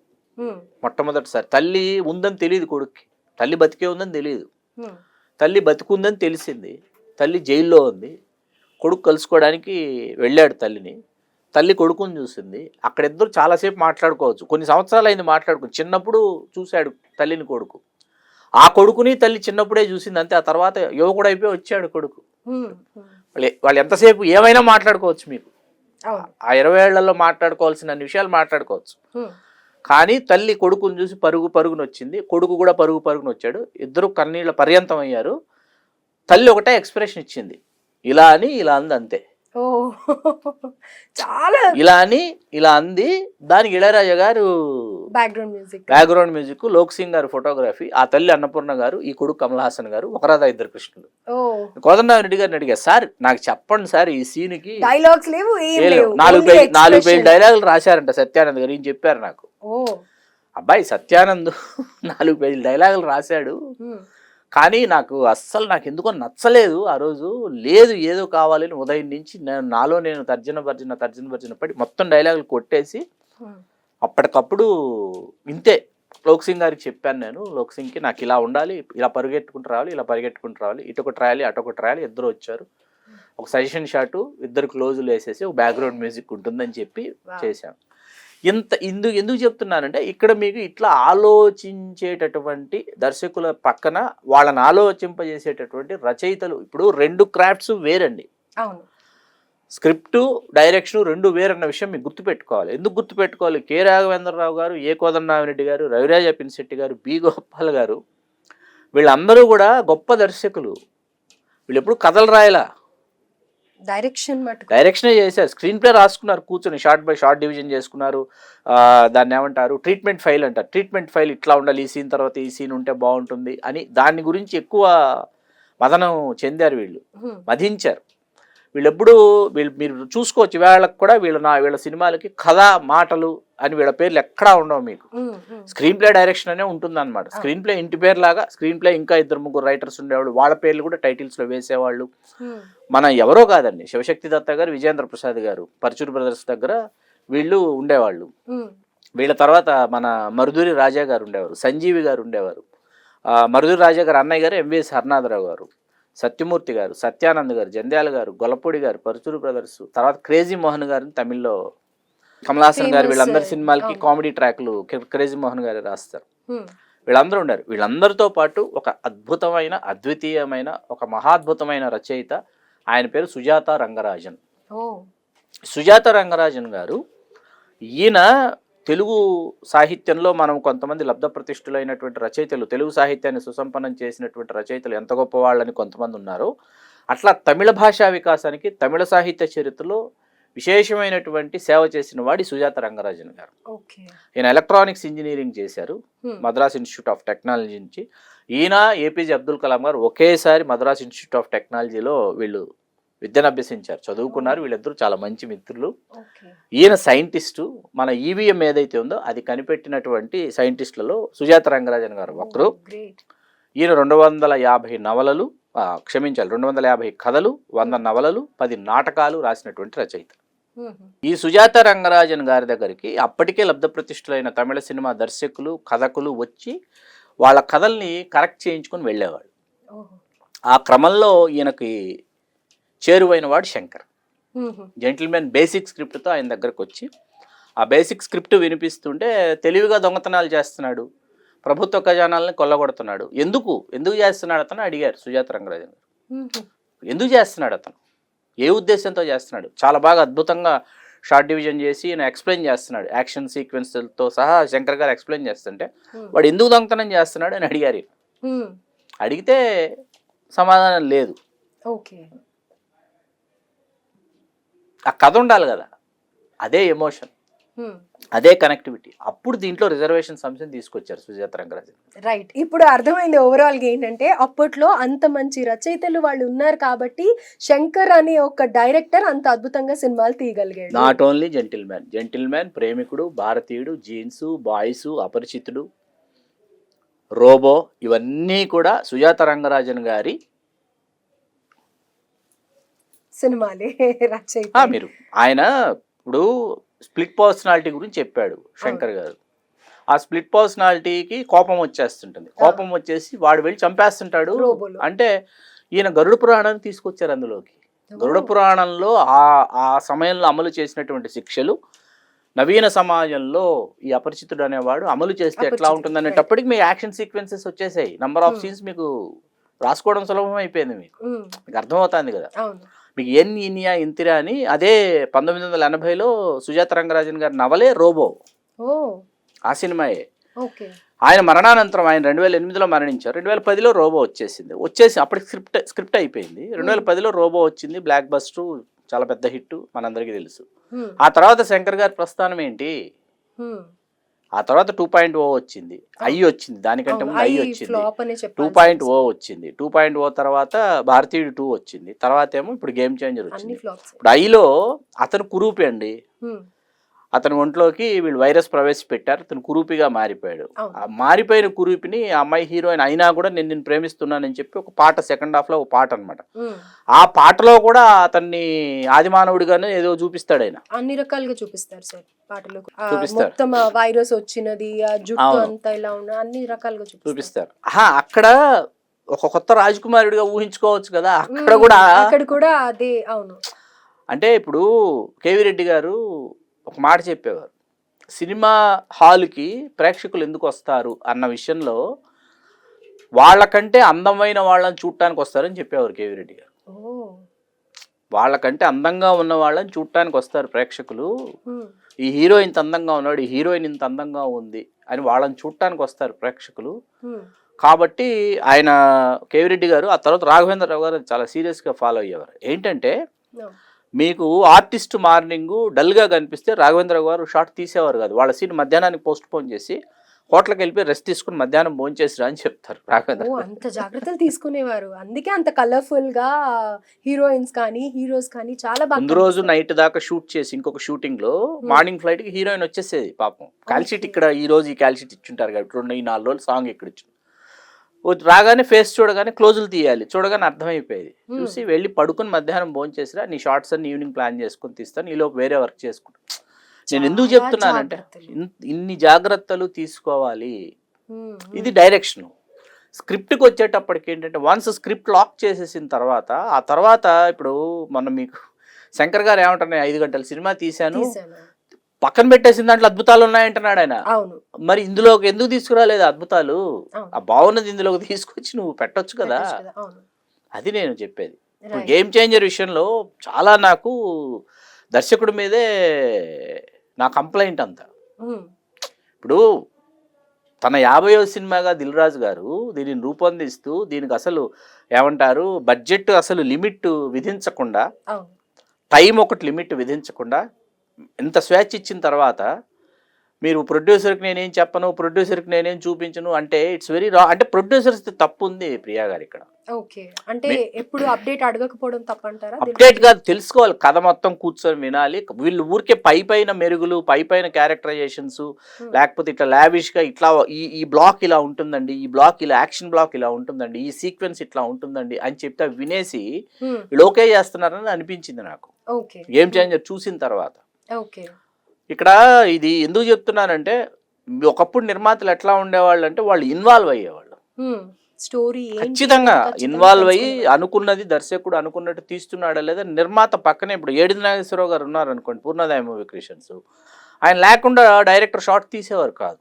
మొట్టమొదటిసారి. తల్లి ఉందని తెలియదు కొడుక్కి, తల్లి బతికే ఉందని తెలియదు. తల్లి బతికుందని తెలిసింది, తల్లి జైల్లో ఉంది. కొడుకు కలుసుకోవడానికి వెళ్ళాడు తల్లిని. తల్లి కొడుకుని చూసింది. అక్కడ ఇద్దరు చాలాసేపు మాట్లాడుకోవచ్చు, కొన్ని సంవత్సరాలు అయింది మాట్లాడుకో. చిన్నప్పుడు చూశాడు తల్లిని కొడుకు, ఆ కొడుకుని తల్లి చిన్నప్పుడే చూసింది అంతే. ఆ తర్వాత యువకుడు అయిపోయి వచ్చాడు కొడుకు. వాళ్ళు ఎంతసేపు ఏమైనా మాట్లాడుకోవచ్చు, మీకు ఆ 20 ఏళ్లలో మాట్లాడుకోవాల్సిన విషయాలు మాట్లాడుకోవచ్చు. కానీ తల్లి కొడుకుని చూసి పరుగున వచ్చింది, కొడుకు కూడా పరుగున వచ్చాడు. ఇద్దరు కన్నీళ్ళ పర్యంతం అయ్యారు. తల్లి ఒకటే ఎక్స్ప్రెషన్ ఇచ్చింది, ఇలా అని ఇలా అంది అంతే. చాలా ఇలా అని ఇలా అంది. దానికి ఇళయరాజా గారు బ్యాక్గ్రౌండ్ మ్యూజిక్, లోక్ సింగ్ గారు ఫోటోగ్రఫీ, ఆ తల్లి అన్నపూర్ణ గారు, ఈ కొడుకు కమల్ హాసన్ గారు, ఒకరాధా ఇద్దరు కృష్ణులు. కోదండరామిరెడ్డి గారిని అడిగా, సార్ నాకు చెప్పండి సార్, ఈ సీన్కి డైలాగ్స్ లేవు, 4 పేజీ డైలాగులు రాశారంట సత్యానంద్ గారు. ఏం చెప్పారు నాకు, అబ్బాయి సత్యానంద్ 4 పేజీల డైలాగులు రాశాడు, కానీ నాకు ఎందుకో నచ్చలేదు ఆ రోజు. లేదు ఏదో కావాలని ఉదయం నుంచి నేను తర్జన భర్జన పడి మొత్తం డైలాగులు కొట్టేసి అప్పటికప్పుడు ఇంతే లోక్ సింగ్ గారికి చెప్పాను నేను. లోక్ సింగ్కి నాకు ఇలా ఉండాలి, ఇలా పరిగెట్టుకుంటూ రావాలి, ఇటొకటి రాయాలి అటొకటి రాయాలి. ఇద్దరు వచ్చారు, ఒక సజెషన్ షాటు, ఇద్దరు క్లోజులు వేసేసి ఒక బ్యాక్గ్రౌండ్ మ్యూజిక్ ఉంటుందని చెప్పి చేశాం. ఎందుకు చెప్తున్నానంటే ఇక్కడ మీకు ఇట్లా ఆలోచించేటటువంటి దర్శకుల పక్కన వాళ్ళని ఆలోచింపజేసేటటువంటి రచయితలు. ఇప్పుడు 2 క్రాఫ్ట్స్ వేరండి. స్క్రిప్టు, డైరెక్షన్ 2 వేరన్న విషయం మీకు గుర్తుపెట్టుకోవాలి. ఎందుకు గుర్తుపెట్టుకోవాలి, కె రాఘవేంద్రరావు గారు, ఏ కోదండరామిరెడ్డి గారు, రవిరాజ పినిశెట్టి గారు, బి గోపాల్ గారు, వీళ్ళందరూ కూడా గొప్ప దర్శకులు. వీళ్ళు ఎప్పుడు కథలు రాయలా, డైరెక్షనే చేశారు. స్క్రీన్ ప్లే రాసుకున్నారు కూర్చొని, షార్ట్ బై షార్ట్ డివిజన్ చేసుకున్నారు. దాన్ని ఏమంటారు, ట్రీట్మెంట్ ఫైల్ అంటారు. ట్రీట్మెంట్ ఫైల్ ఇట్లా ఉండాలి, ఈ సీన్ తర్వాత ఈ సీన్ ఉంటే బాగుంటుంది అని దాని గురించి ఎక్కువ మదనం చెందారు, వీళ్ళు మధించారు. వీళ్ళు మీరు చూసుకోవచ్చు, వీళ్ళకి కూడా వీళ్ళ సినిమాలకి కథ, మాటలు అని వీళ్ళ పేర్లు ఎక్కడా ఉండవు మీకు. స్క్రీన్ ప్లే డైరెక్షన్ అనే ఉంటుంది అనమాట. స్క్రీన్ ప్లే ఇంటి పేరు లాగా, స్క్రీన్ ప్లే ఇంకా 2-3 రైటర్స్ ఉండేవాళ్ళు, వాళ్ళ పేర్లు కూడా టైటిల్స్ లో వేసేవాళ్ళు. మన ఎవరో కాదండి, శివశక్తి దత్త గారు, విజయేంద్ర ప్రసాద్ గారు పరచూరు బ్రదర్స్ దగ్గర వీళ్ళు ఉండేవాళ్ళు. వీళ్ళ తర్వాత మన మరుదూరి రాజా గారు ఉండేవారు, సంజీవి గారు ఉండేవారు, మరుదూరి రాజా గారు అన్నయ్య గారు ఎంవిఎస్ హర్నాథరావు గారు, సత్యమూర్తి గారు, సత్యానంద్ గారు, జంధ్యాల గారు, గొల్లపూడి గారు, పరచూరు బ్రదర్స్, తర్వాత క్రేజీ మోహన్ గారు తమిళ్లో, కమలాసన్ గారు, వీళ్ళందరి సినిమాలకి కామెడీ ట్రాక్లు క్రేజీ మోహన్ గారు రాస్తారు. వీళ్ళందరూ ఉన్నారు. వీళ్ళందరితో పాటు ఒక అద్భుతమైన, అద్వితీయమైన, ఒక మహాద్భుతమైన రచయిత, ఆయన పేరు సుజాత రంగరాజన్. సుజాత రంగరాజన్ గారు, ఈయన తెలుగు సాహిత్యంలో మనం కొంతమంది లబ్ధ ప్రతిష్ఠులైనటువంటి రచయితలు, తెలుగు సాహిత్యాన్ని సుసంపన్నం చేసినటువంటి రచయితలు ఎంత గొప్ప వాళ్ళని కొంతమంది ఉన్నారు. అట్లా తమిళ భాషా వికాసానికి, తమిళ సాహిత్య చరిత్రలో విశేషమైనటువంటి సేవ చేసిన వాడి సుజాత రంగరాజన్ గారు. ఈయన ఎలక్ట్రానిక్స్ ఇంజనీరింగ్ చేశారు మద్రాస్ ఇన్స్టిట్యూట్ ఆఫ్ టెక్నాలజీ నుంచి. ఈయన ఏపీజే అబ్దుల్ కలాం గారు ఒకేసారి మద్రాస్ ఇన్స్టిట్యూట్ ఆఫ్ టెక్నాలజీలో వీళ్ళు విద్యను అభ్యసించారు, చదువుకున్నారు. వీళ్ళిద్దరూ చాలా మంచి మిత్రులు. ఈయన సైంటిస్టు. మన ఈవీఎం ఏదైతే ఉందో అది కనిపెట్టినటువంటి సైంటిస్టులలో సుజాత రంగరాజన్ గారు ఒకరు. ఈయన 250 నవలలు, 250 కథలు, 100 నవలలు, 10 నాటకాలు రాసినటువంటి రచయిత. ఈ సుజాత రంగరాజన్ గారి దగ్గరికి అప్పటికే లబ్ధ ప్రతిష్ఠులైన తమిళ సినిమా దర్శకులు, కథకులు వచ్చి వాళ్ళ కథల్ని కరెక్ట్ చేయించుకొని వెళ్ళేవాళ్ళు. ఆ క్రమంలో ఈయనకి చేరువైన వాడు శంకర్. జెంటిల్మెన్ బేసిక్ స్క్రిప్ట్తో ఆయన దగ్గరకు వచ్చి ఆ బేసిక్ స్క్రిప్ట్ వినిపిస్తుంటే తెలివిగా దొంగతనాలు చేస్తున్నాడు, ప్రభుత్వ ఖజానాలని కొల్లగొడుతున్నాడు, ఎందుకు చేస్తున్నాడు అతను అడిగారు సుజాత రంగరాజన్ గారు. ఎందుకు చేస్తున్నాడు అతను, ఏ ఉద్దేశంతో చేస్తున్నాడు, చాలా బాగా అద్భుతంగా షార్ట్ డివిజన్ చేసి ఈయన ఎక్స్ప్లెయిన్ చేస్తున్నాడు, యాక్షన్ సీక్వెన్స్తో సహా శంకర్ గారు ఎక్స్ప్లెయిన్ చేస్తుంటే వాడు ఎందుకు దొంగతనం చేస్తున్నాడు అని అడిగారు. అడిగితే సమాధానం లేదు. ఆ కథ ఉండాలి కదా, అదే ఎమోషన్, అదే కనెక్టివిటీ. అప్పుడు దీంట్లో రిజర్వేషన్ అంశం తీసుకొచ్చారు సుజాత రంగరాజన్. రైట్. ఇప్పుడు అర్థమైంది ఓవరాల్ గా ఏంటంటే అప్పట్లో అంత మంచి రచయితలు వాళ్ళు ఉన్నారు కాబట్టి శంకర్ అనే ఒక డైరెక్టర్ అంత అద్భుతంగా సినిమాలు తీయగలిగాడు. నాట్ ఓన్లీ జెంటిల్మెన్, ప్రేమికుడు, భారతీయుడు, జీన్స్, బాయ్స్, అపరిచితుడు, రోబో, ఇవన్నీ కూడా సుజాత రంగరాజన్ గారి సినిమాలే రచయిత. మీరు ఆయన ఇప్పుడు స్ప్లిట్ పర్సనాలిటీ గురించి చెప్పాడు శంకర్ గారు. ఆ స్ప్లిట్ పర్సనాలిటీకి కోపం వచ్చేస్తుంటుంది, కోపం వచ్చేసి వాడు వెళ్ళి చంపేస్తుంటాడు. అంటే ఈయన గరుడ పురాణాన్ని తీసుకొచ్చారు అందులోకి. గరుడ పురాణంలో ఆ సమయంలో అమలు చేసినటువంటి శిక్షలు నవీన సమాజంలో ఈ అపరిచితుడు అనేవాడు అమలు చేస్తే ఎట్లా ఉంటుంది అనేటప్పటికి మీ యాక్షన్ సీక్వెన్సెస్ వచ్చేసాయి. నంబర్ ఆఫ్ సీన్స్ మీకు రాసుకోవడం సులభం అయిపోయింది, మీకు అర్థమవుతుంది కదా. మీకు ఇనియా ఇంతిరా అని అదే 1980లో సుజాత రంగరాజన్ గారి నవలే రోబో, ఆ సినిమాయే. ఆయన మరణానంతరం, ఆయన 2008లో మరణించారు, 2010లో రోబో వచ్చేసి అప్పటికి స్క్రిప్ట్ అయిపోయింది. 2010లో రోబో వచ్చింది, బ్లాక్ బస్టర్, చాలా పెద్ద హిట్, మనందరికీ తెలుసు. ఆ తర్వాత శంకర్ గారి ప్రస్థానం ఏంటి, ఆ తర్వాత 2.0 వచ్చింది, వచ్చింది, దానికంటే ముందు వచ్చింది, 2.0 వచ్చింది, 2.0 తర్వాత భారతీయుడు 2 వచ్చింది, తర్వాత ఏమో ఇప్పుడు గేమ్ చేంజర్ వచ్చింది. ఇప్పుడు ఐలో అతను కురూపి అండి, అతని ఒంట్లోకి వీళ్ళు వైరస్ ప్రవేశపెట్టారు, అతను కురూపిగా మారిపోయాడు. ఆ మారిపోయిన కురూపిని ఆ అమ్మాయి హీరోయిన్ అయినా కూడా నేను ప్రేమిస్తున్నానని చెప్పి ఒక పాట, సెకండ్ హాఫ్ లో ఒక పాట అనమాట. ఆ పాటలో కూడా అతన్ని ఆదిమానవుడిగానే ఏదో చూపిస్తాడు ఆయన. అన్ని రకాలుగా చూపిస్తారు సార్ పాటలో, మొత్తం వైరస్ వచ్చినది, జుట్టు అంతా ఇలా ఉన్న అన్ని రకాలుగా చూపిస్తారు. అక్కడ ఒక కొత్త రాజకుమారుడిగా ఊహించుకోవచ్చు కదా, అక్కడ కూడా అదే. అవును. అంటే ఇప్పుడు కేవీ రెడ్డి గారు ఒక మాట చెప్పేవారు, సినిమా హాల్కి ప్రేక్షకులు ఎందుకు వస్తారు అన్న విషయంలో వాళ్ళకంటే అందమైన వాళ్ళని చూడటానికి వస్తారని చెప్పేవారు కేవీ రెడ్డి గారు. వాళ్ళకంటే అందంగా ఉన్న వాళ్ళని చూడటానికి వస్తారు ప్రేక్షకులు, ఈ హీరో ఇంత అందంగా ఉన్నాడు, ఈ హీరోయిన్ ఇంత అందంగా ఉంది అని వాళ్ళని చూడటానికి వస్తారు ప్రేక్షకులు. కాబట్టి ఆయన కేవీ రెడ్డి గారు, ఆ తర్వాత రాఘవేంద్రరావు గారు చాలా సీరియస్గా ఫాలో అయ్యేవారు. ఏంటంటే మీకు ఆర్టిస్ట్ మార్నింగ్ డల్గా కనిపిస్తే రాఘవేంద్ర గారు షాట్ తీసేవారు కాదు, వాళ్ళ సీన్ మధ్యాహ్నానికి పోస్ట్ పోన్ చేసి హోటల్కి వెళ్ళిపోయి రెస్ట్ తీసుకుని మధ్యాహ్నం భోంచేసిరా అని చెప్తారు రాఘవేంద్ర. ఓ అంత జాగ్రత్తలు తీసుకునేవారు, అందుకే అంత కలర్ఫుల్ గా హీరోయిన్స్ కానీ హీరోస్ కానీ చాలా బాగా ముందు రోజు కనిపిస్తారు. నైట్ దాకా షూట్ చేసి ఇంకొక షూటింగ్ లో మార్నింగ్ ఫ్లైట్ కి హీరోయిన్ వచ్చేసేది పాపం. కాల్షీట్ ఇక్కడ ఈ రోజు ఈ కాల్షీట్ ఇచ్చుంటారు కాబట్టి 2-4 రోజులు సాంగ్ ఇక్కడ ఇచ్చి రాగానే ఫేస్ చూడగానే క్లోజులు తీయాలి, చూడగానే అర్థమైపోయేది. చూసి వెళ్ళి పడుకుని మధ్యాహ్నం భోంచేసిరా, నీ షార్ట్స్ అన్ని ఈవినింగ్ ప్లాన్ చేసుకుని తీస్తాను, ఈలోపు వేరే వర్క్ చేసుకుంటా. నేను ఎందుకు చాలా చెప్తున్నానంటే జాగ్రత్తలు. ఇన్ని జాగ్రత్తలు తీసుకోవాలి. ఉమ్, ఇది డైరెక్షన్. స్క్రిప్ట్కి వచ్చేటప్పటికి ఏంటంటే వన్స్ స్క్రిప్ట్ లాక్ చేసేసిన తర్వాత ఆ తర్వాత ఇప్పుడు మనం మీకు శంకర్ గారు ఏమంటున్నాయి, 5 గంటల సినిమా తీశాను తీశాను. పక్కన పెట్టేసిన దాంట్లో అద్భుతాలు ఉన్నాయంటున్నాడు ఆయన. అవును మరి ఇందులోకి ఎందుకు తీసుకురాలేదు అద్భుతాలు? అవును. ఆ బాగున్నది ఇందులోకి తీసుకొచ్చి నువ్వు పెట్టొచ్చు కదా. పెట్టొచ్చు కదా, అవును. అది నేను చెప్పేది. ఇప్పుడు Right. గేమ్ చేంజర్ విషయంలో చాలా నాకు దర్శకుడి మీదే నా కంప్లైంట్ అంతా. ఉమ్, ఇప్పుడు తన 50వ సినిమాగా దిల్ రాజు గారు దీనిని రూపొందిస్తూ దీనికి అసలు ఏమంటారు బడ్జెట్ అసలు లిమిట్ విధించకుండా, అవును. టైం ఒకటి లిమిట్ విధించకుండా ఇంత స్వేచ్ఛ ఇచ్చిన తర్వాత మీరు ప్రొడ్యూసర్కి నేనేం చెప్పను, ప్రొడ్యూసర్కి నేనేం చూపించను అంటే ఇట్స్ వెరీ రా. అంటే ప్రొడ్యూసర్స్ తప్పు ఉంది ప్రియా గారు ఇక్కడ. ఓకే, అంటే ఎప్పుడు అప్డేట్ అడగకపోవడం తప్పంటారా? అప్డేట్ గా తెలుసుకోవాలి, కథ మొత్తం కూర్చొని వినాలి. వీళ్ళు ఊరికే పైన మెరుగులు, పైన క్యారెక్టరైజేషన్స్, లేకపోతే ఇట్లా లావిష్ గా ఇట్లా ఈ బ్లాక్ ఇలా ఉంటుందండి, ఈ బ్లాక్ ఇలా యాక్షన్ బ్లాక్ ఇలా ఉంటుందండి, ఈ సీక్వెన్స్ ఇట్లా ఉంటుందండి అని చెప్తే వినేసి ఉమ్, వీళ్ళు ఓకే చేస్తున్నారని అనిపించింది నాకు ఓకే. గేమ్ చేంజర్ చూసిన తర్వాత. ఓకే. ఇక్కడ ఇది ఎందుకు చెప్తున్నానంటే ఒకప్పుడు నిర్మాతలు ఎట్లా ఉండేవాళ్ళు అంటే వాళ్ళు ఇన్వాల్వ్ అయ్యేవాళ్ళు. స్టోరీ ఖచ్చితంగా ఇన్వాల్వ్ అయ్యి అనుకున్నది దర్శకుడు అనుకున్నట్టు తీస్తున్నాడా లేదా. నిర్మాత పక్కనే ఇప్పుడు ఏడిది నాగేశ్వరరావు గారు ఉన్నారు అనుకోండి, పూర్ణోదయ మూవీ క్రియేషన్స్, ఆయన లేకుండా డైరెక్టర్ షాట్ తీసేవారు కాదు.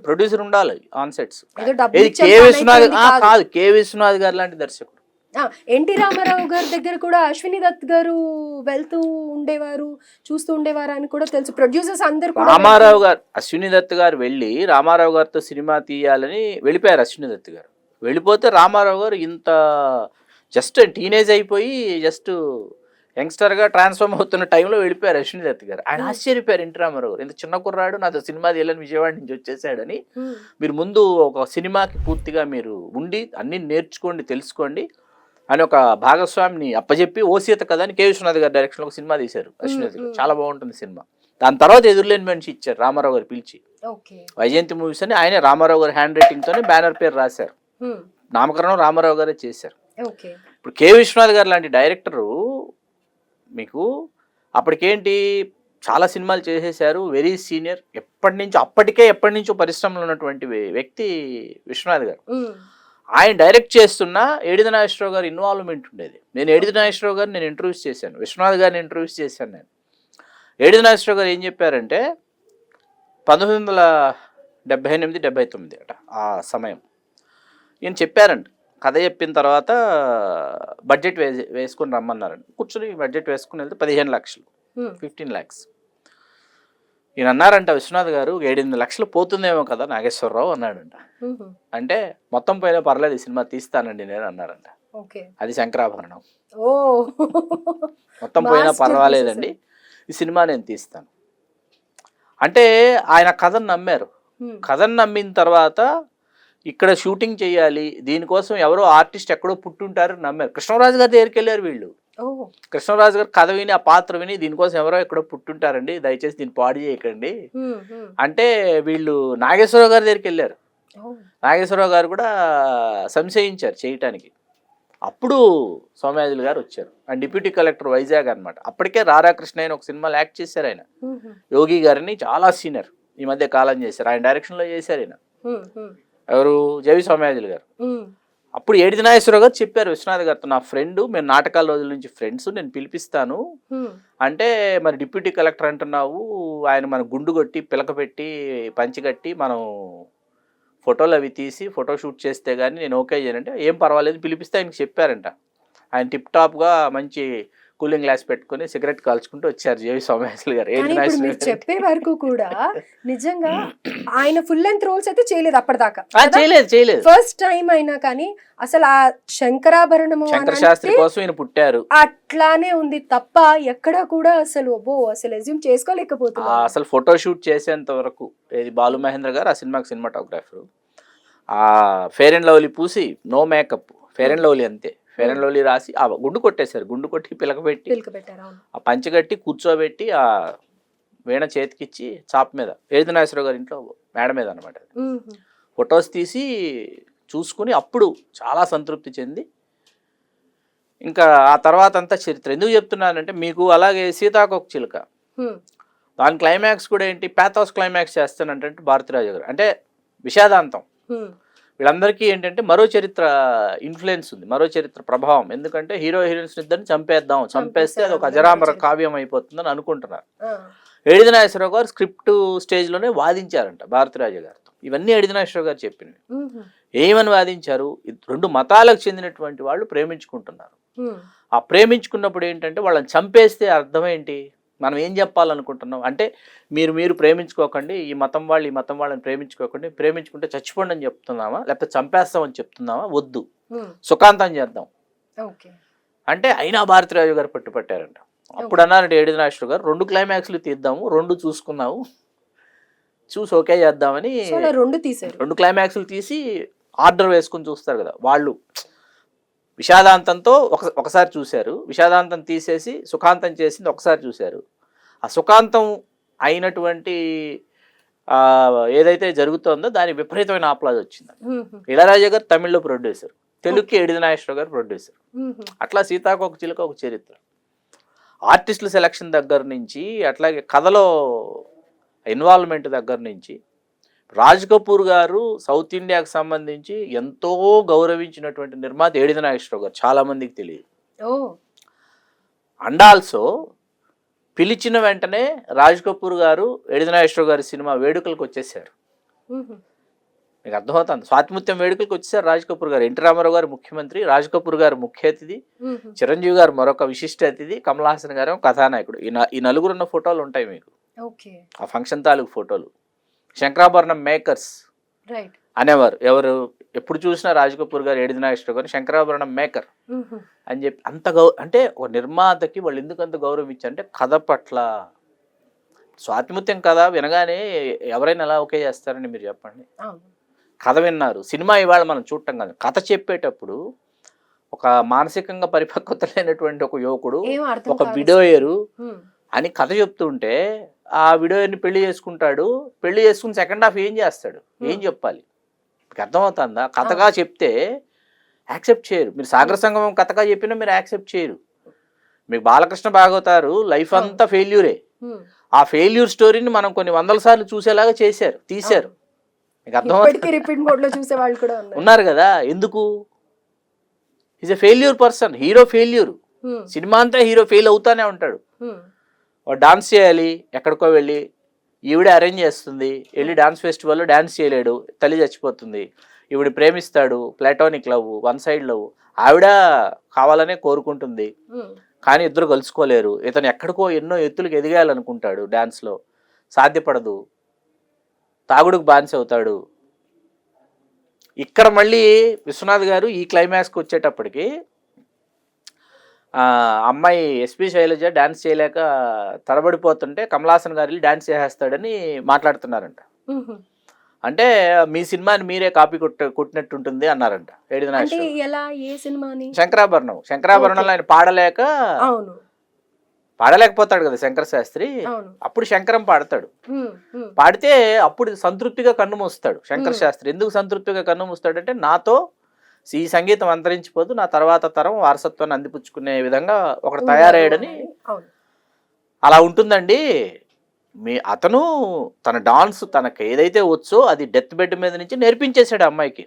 ప్రొడ్యూసర్ ఉండాలి ఆన్ సెట్స్. కే విశ్వనాథ్ కాదు, కే విశ్వనాథ్ గారు లాంటి దర్శకుడు. ఎన్టీ రామారావు గారి దగ్గర కూడా అశ్విని దత్ గారు వెళ్తూ ఉండేవారు, చూస్తూ ఉండేవారు అని కూడా తెలుసు. ప్రొడ్యూసర్స్ అందరు కూడా రామారావు గారు, అశ్విని దత్ గారు వెళ్ళి రామారావు గారితో సినిమా తీయాలని వెళ్ళిపోయారు. అశ్విని దత్ గారు వెళ్ళిపోతే రామారావు గారు ఇంత జస్ట్ టీనేజ్ అయిపోయి జస్ట్ యంగ్స్టర్గా ట్రాన్స్ఫార్మ్ అవుతున్న టైంలో వెళ్ళిపోయారు అశ్విని దత్ గారు. ఆయన ఆశ్చర్యపోయారు ఎన్టీ రామారావు గారు, ఇంత చిన్న కుర్రాడు నాతో సినిమా తీయాలని విజయవాడ నుంచి వచ్చేసాడని. మీరు ముందు ఒక సినిమాకి పూర్తిగా మీరు ఉండి అన్ని నేర్చుకోండి, తెలుసుకోండి అని ఒక భాగస్వామిని అప్పచెప్పి ఓ సీత కథ అని కే విశ్వనాథ్ గారి డైరెక్షన్లో ఒక సినిమా తీశారు అశ్విని దత్ గారు. చాలా బాగుంటుంది సినిమా. దాని తర్వాత ఎదురులేని మనిషి ఇచ్చారు రామారావు గారు పిలిచి. వైజయంతి మూవీస్ అని ఆయన రామారావు గారి హ్యాండ్ రైటింగ్తోనే బ్యానర్ పేరు రాశారు. నామకరణం రామారావు గారే చేశారు. ఇప్పుడు కే విశ్వనాథ్ గారు లాంటి డైరెక్టరు మీకు అప్పటికేంటి చాలా సినిమాలు చేసేసారు, వెరీ సీనియర్, ఎప్పటి నుంచో పరిశ్రమలో ఉన్నటువంటి వ్యక్తి విశ్వనాథ్ గారు. ఆయన డైరెక్ట్ చేస్తున్న ఏడిది నాగేశ్వరరావు గారు ఇన్వాల్వ్మెంట్ ఉండేది. నేను ఏడిది నాగేశ్వరరావు గారిని నేను ఇంటర్వ్యూస్ చేశాను, విశ్వనాథ్ గారిని ఇంటర్వ్యూస్ చేశాను. నేను ఏడిది నాగేశ్వరరావు గారు ఏం చెప్పారంటే 1978-79 అట ఆ సమయం ఈయన చెప్పారంట. కథ చెప్పిన తర్వాత బడ్జెట్ వేసుకొని రమ్మన్నారండి. కూర్చొని బడ్జెట్ వేసుకుని వెళ్తే 15 లక్షలు, 15 lakhs. ఈయన అన్నారంట విశ్వనాథ్ గారు 7-8 లక్షలు పోతుందేమో కదా నాగేశ్వరరావు అన్నాడంట. అంటే మొత్తం పోయినా పర్లేదు ఈ సినిమా తీస్తానండి నేను అన్నారంట. అది శంకరాభరణం. మొత్తం పోయినా పర్వాలేదండి ఈ సినిమా నేను తీస్తాను అంటే ఆయన కథను నమ్మారు. కథను నమ్మిన తర్వాత ఇక్కడ షూటింగ్ చేయాలి, దీనికోసం ఎవరో ఆర్టిస్ట్ ఎక్కడో పుట్టుంటారు నమ్మారు. కృష్ణరాజు గారి దగ్గరికి వెళ్ళారు వీళ్ళు. కృష్ణరాజు గారు కథ విని ఆ పాత్ర విని దీనికోసం ఎవరో ఎక్కడో పుట్టుంటారండి, దయచేసి దీన్ని పాడు చేయకండి అంటే వీళ్ళు నాగేశ్వరరావు గారి దగ్గరికి వెళ్ళారు. నాగేశ్వరరావు గారు కూడా సంశయించారు చేయటానికి. అప్పుడు సోమయాజులు గారు వచ్చారు, ఆయన డిప్యూటీ కలెక్టర్ వైజాగ్ అనమాట. అప్పటికే రాధాకృష్ణ ఆయన ఒక సినిమాలో యాక్ట్ చేశారు. ఆయన యోగి గారిని చాలా సీనియర్, ఈ మధ్య కాలం చేశారు, ఆయన డైరెక్షన్లో చేశారు. ఆయన ఎవరు, జవి సోమయాజులు గారు. అప్పుడు ఏడిది నాగేశ్వరరావు గారు చెప్పారు విశ్వనాథ్ గారితో, నా ఫ్రెండ్, మేము నాటకాల రోజుల నుంచి ఫ్రెండ్స్, నేను పిలిపిస్తాను అంటే మరి డిప్యూటీ కలెక్టర్ అంటున్నావు, ఆయన మన గుండు కొట్టి పిలక పెట్టి పంచి కట్టి మనం ఫోటోలు అవి తీసి ఫోటో షూట్ చేస్తే కానీ నేను ఓకే చేయనంటే ఏం పర్వాలేదు పిలిపిస్తే ఆయనకి చెప్పారంట. ఆయన టిప్ టాప్గా మంచి కూలింగ్ గ్లాస్ పెట్టుకుని సిగరెట్ కాల్చుకుంటూ వచ్చారు జేవి సోమయాజులు గారు. కానీ ఇప్పుడు మీరు చెప్పే వరకు కూడా నిజంగా ఆయన ఫుల్ లెంత్ రోల్స్ అయితే చేయలేదు అప్పటిదాకా. చేయలేదు. ఫస్ట్ టైం అయినా కానీ అసలు ఆ శంకరాభరణము శంకర శాస్త్రి కోసం ఈయన పుట్టారు అట్లానే ఉంది తప్ప ఎక్కడా కూడా అసలు అజ్యూమ్ చేసుకోలేకపోతున్నా. అసలు ఫోటో షూట్ చేసేంత వరకు ఇది బాలు మహేంద్ర గారు ఆ సినిమాకి సినిమాటోగ్రాఫర్. ఆ ఫెయిర్ అండ్ లవ్లీ పూసి no makeup, Fair and Lovely అంతే, ఫెయిర్ అండ్ లవ్లీ రాసి ఆ గుండు కొట్టేశారు. గుండు కొట్టి పిలకబెట్టి ఆ పంచగట్టి కూర్చోబెట్టి ఆ వీణ చేతికిచ్చి చాప్ మీద ఏది నాగేశ్వరరావు గారి ఇంట్లో మేడ మీద అనమాట. ఫొటోస్ తీసి చూసుకుని అప్పుడు చాలా సంతృప్తి చెంది ఇంకా ఆ తర్వాత అంతా చరిత్ర. ఎందుకు చెప్తున్నానంటే మీకు అలాగే సీతాకోక చిలుక దాని క్లైమాక్స్ కూడా ఏంటి, ప్యాథోస్ క్లైమాక్స్ చేస్తానంటే భారతిరాజు గారు అంటే విషాదాంతం. వీళ్ళందరికీ ఏంటంటే మరో చరిత్ర ఇన్ఫ్లుయెన్స్ ఉంది, మరో చరిత్ర ప్రభావం. ఎందుకంటే హీరో హీరోయిన్స్ ఇద్దరిని చంపేస్తే అది ఒక అజరామర కావ్యం అయిపోతుందని అనుకుంటున్నారు. ఎడిది నాగేశ్వరరావు గారు స్క్రిప్ట్ స్టేజ్లోనే వాదించారంట భారతిరాజు గారితో. ఇవన్నీ ఎడిది నాగేశ్వరరావు గారు చెప్పినవి. ఏమని వాదించారు, 2 మతాలకు చెందినటువంటి వాళ్ళు ప్రేమించుకుంటున్నారు. ఆ ప్రేమించుకున్నప్పుడు ఏంటంటే వాళ్ళని చంపేస్తే అర్థం ఏంటి, మనం ఏం చెప్పాలనుకుంటున్నాం అంటే మీరు ప్రేమించుకోకండి, ఈ మతం వాళ్ళని ప్రేమించుకోకండి, ప్రేమించుకుంటే చచ్చిపోండి అని చెప్తున్నామా, లేకపోతే చంపేస్తామని చెప్తున్నామా, వద్దు సుఖాంతం చేద్దాం అంటే అయినా భారతిరాజు గారు పట్టుపట్టారంట. అప్పుడు అన్నారంటే ఏడిది నాగేశ్వరరావు గారు 2 క్లైమాక్స్లు తీద్దాము, 2 చూసుకున్నాము, చూసి ఓకే చేద్దామని 2 క్లైమాక్స్లు తీసి ఆర్డర్ వేసుకుని చూస్తారు కదా వాళ్ళు. విషాదాంతంతో ఒకసారి చూశారు, విషాదాంతం తీసేసి సుఖాంతం చేసింది ఒకసారి చూశారు. ఆ సుఖాంతం అయినటువంటి ఏదైతే జరుగుతుందో దాని విపరీతమైన ఆప్లాజ్ వచ్చింది. ఇళయరాజా గారు తమిళ్లో ప్రొడ్యూసర్, తెలుగుకి ఎడిది నాగేశ్వరరావు గారు ప్రొడ్యూసర్. అట్లా సీతాకోక చిలుక ఒక చరిత్ర. ఆర్టిస్టుల సెలక్షన్ దగ్గర నుంచి అట్లాగే కథలో ఇన్వాల్వ్మెంట్ దగ్గర నుంచి రాజ్ కపూర్ గారు సౌత్ ఇండియాకి సంబంధించి ఎంతో గౌరవించినటువంటి నిర్మాత ఏడిది నాగేశ్వరరావు గారు, చాలా మందికి తెలియదు. అండ్ ఆల్సో పిలిచిన వెంటనే రాజ్ కపూర్ గారు ఏడిది నాగేశ్వరరావు గారి సినిమా వేడుకలకు వచ్చేసారు. మీకు అర్థమవుతుంది, స్వాతిముత్యం వేడుకలకు వచ్చేసారు రాజ్ కపూర్ గారు. ఎన్టీ రామారావు గారు ముఖ్యమంత్రి, రాజ్ కపూర్ గారు ముఖ్య అతిథి, చిరంజీవి గారు మరొక విశిష్ట అతిథి, కమల్ హాసన్ గారు కథానాయకుడు. ఈ నలుగురున్న ఫోటోలు ఉంటాయి మీకు ఆ ఫంక్షన్ తాలూకు ఫోటోలు. శంకరాభరణం మేకర్స్ అనేవారు, ఎవరు ఎప్పుడు చూసినా రాజ్ కపూర్ గారు ఏడిది నాగేశ్వరరావు గారు శంకరాభరణం మేకర్ అని చెప్పి అంత అంటే ఒక నిర్మాతకి వాళ్ళు ఎందుకు అంత గౌరవం ఇచ్చారంటే కథ పట్ల. స్వాతిముత్యం కథ వినగానే ఎవరైనా ఎలా ఓకే చేస్తారని మీరు చెప్పండి. కథ విన్నారు, సినిమా ఇవాళ మనం చూడటం కాదు, కథ చెప్పేటప్పుడు ఒక మానసికంగా పరిపక్వత లేనటువంటి ఒక యువకుడు ఒక విడోయరు అని కథ చెప్తుంటే ఆ విడోయర్ని పెళ్లి చేసుకుంటాడు, పెళ్లి చేసుకుని సెకండ్ హాఫ్ ఏం చేస్తాడు, ఏం చెప్పాలి మీకు అర్థమవుతుందా? కథగా చెప్తే యాక్సెప్ట్ చేయరు. మీరు సాగర సంగమం కథగా చెప్పినా మీరు యాక్సెప్ట్ చేయరు. మీకు బాలకృష్ణ భాగవతారు లైఫ్ అంతా ఫెయిల్యూరే. ఆ ఫెయిల్యూర్ స్టోరీని మనం కొన్ని 100 సార్లు చూసేలాగా తీశారు. మీకు అర్థమవుతుంది, ఉన్నారు కదా. ఎందుకు? Is a failure person, hero failure. Cinema అంతా హీరో ఫెయిల్ అవుతానే ఉంటాడు. డాన్స్ చేయాలి ఎక్కడికో వెళ్ళి, ఈవిడ అరేంజ్ చేస్తుంది, వెళ్ళి డాన్స్ ఫెస్టివల్లో డాన్స్ చేయలేడు, తల్లి చచ్చిపోతుంది, ఈవిడ ప్రేమిస్తాడు, ప్లాటోనిక్ లవ్, 1 సైడ్ లవ్, ఆవిడ కావాలనే కోరుకుంటుంది కానీ ఇద్దరు కలుసుకోలేరు. ఇతను ఎక్కడికో ఎన్నో ఎత్తులకు ఎదిగాలనుకుంటాడు, డాన్స్లో సాధ్యపడదు, తాగుడుకు బానిస అవుతాడు. ఇక్కడ మళ్ళీ విశ్వనాథ్ గారు ఈ క్లైమాక్స్కి వచ్చేటప్పటికి అమ్మాయి ఎస్పి శైలజ డాన్స్ చేయలేక తడబడిపోతుంటే కమల్ హాసన్ గారు డాన్స్ చేసేస్తాడని మాట్లాడుతున్నారంట. అంటే మీ సినిమాని మీరే కాపీ కొట్టినట్టుంటుంది అన్నారంట ఏడిది నాగేశ్వరరావు. శంకరాభరణంలో ఆయన పాడలేకపోతాడు కదా శంకర శాస్త్రి, అప్పుడు శంకరం పాడతాడు. పాడితే అప్పుడు సంతృప్తిగా కన్ను మూస్తాడు శంకర శాస్త్రి. ఎందుకు సంతృప్తిగా కన్ను మూస్తాడంటే నాతో ఈ సంగీతం అంతరించిపోదు, నా తర్వాత తరం వారసత్వాన్ని అందిపుచ్చుకునే విధంగా ఒకడు తయారయ్యాడని. అలా ఉంటుందండి. అతను తన డాన్స్ తనకు ఏదైతే వచ్చో అది డెత్ బెడ్ మీద నుంచి నేర్పించేశాడు అమ్మాయికి.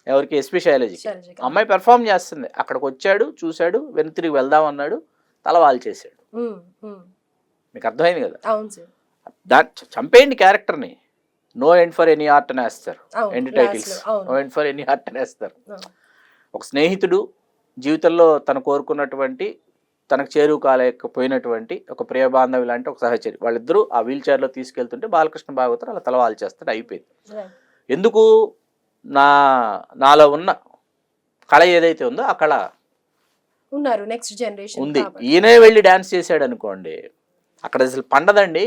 ఎవరికి? ఎస్పి శైలజకి. అమ్మాయి పెర్ఫామ్ చేస్తుంది, అక్కడికి వచ్చాడు, చూశాడు, వెనుతిరిగి వెళ్దాం అన్నాడు, తలవాలు చేశాడు. మీకు అర్థమైంది కదా. చంపేయండి క్యారెక్టర్ని, no end for any art అని వేస్తారు, end titles no end for any art అని వేస్తారు. ఒక స్నేహితుడు జీవితంలో తను కోరుకున్నటువంటి తనకు చేరువ కాలేకపోయినటువంటి ఒక ప్రియబాంధవి లాంటి ఒక సహచరి, వాళ్ళిద్దరూ ఆ వీల్ చైర్లో తీసుకెళ్తుంటే బాలకృష్ణ భాగవతం అలా తలవాలు చేస్తాడు, అయిపోయింది. ఎందుకు? నాలో ఉన్న కళ ఏదైతే ఉందో ఆ కళ ఉన్నారు నెక్స్ట్ జనరేషన్ ఉంది. ఈయనే వెళ్ళి డాన్స్ చేశాడు అనుకోండి, అక్కడ అసలు పండదండి.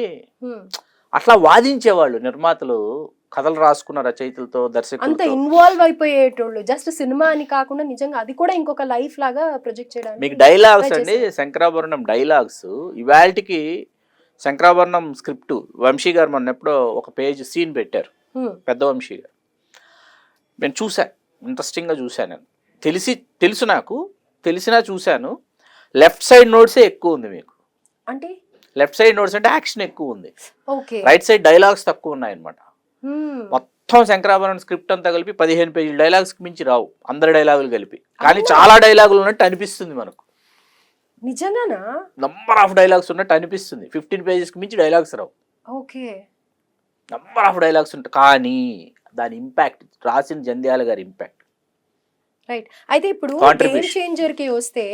అట్లా వాదించేవాళ్ళు నిర్మాతలు, కథలు రాసుకున్న రచయితలతో, అంత దర్శకులతో. ఇన్వాల్వ్ అయిపోయేటోళ్ళు, జస్ట్ సినిమా అని కాకుండా నిజంగా అది కూడా ఇంకొక లైఫ్ లాగా ప్రొజెక్ట్ చేయడానికి. మీకు డైలాగ్స్ అండి, శంకరాభరణం డైలాగ్స్ ఇవాళకి శంకరాభరణం స్క్రిప్ట్ వంశీ గారు మొన్న ఎప్పుడో ఒక పేజ్ సీన్ పెట్టారు, పెద్ద వంశీ గారు. నేను చూసా, ఇంట్రెస్టింగ్గా చూశాను. నేను తెలుసు, నాకు తెలిసినా చూశాను. లెఫ్ట్ సైడ్ నోట్సే ఎక్కువ ఉంది మీకు. అంటే లెఫ్ట్ సైడ్ నోట్స్ అంటే యాక్షన్ ఎక్కువ ఉంది, ఓకే. రైట్ సైడ్ డైలాగ్స్ తక్కువ ఉన్నాయి అనమాట. మొత్తం శంకరాభరణం స్క్రిప్ట్ అంతా కలిపి 15 పేజీల డైలాగ్స్ మించి రావు, అందరి డైలాగులు కలిపి. కానీ చాలా డైలాగులు ఉన్నట్టు అనిపిస్తుంది మనకు. నిజంగానా? నంబర్ ఆఫ్ డైలాగ్స్ ఉన్నట్టు అనిపిస్తుంది. 15 పేజెస్కి మించి dialogues Rao. Okay. Number of dialogues ఉంటాయి, కానీ దాని ఇంపాక్ట్, రాసిన జంధ్యాల గారి ఇంపాక్ట్. రైట్. అయితే ఇప్పుడు గేమ్ చేంజర్ కి వస్తే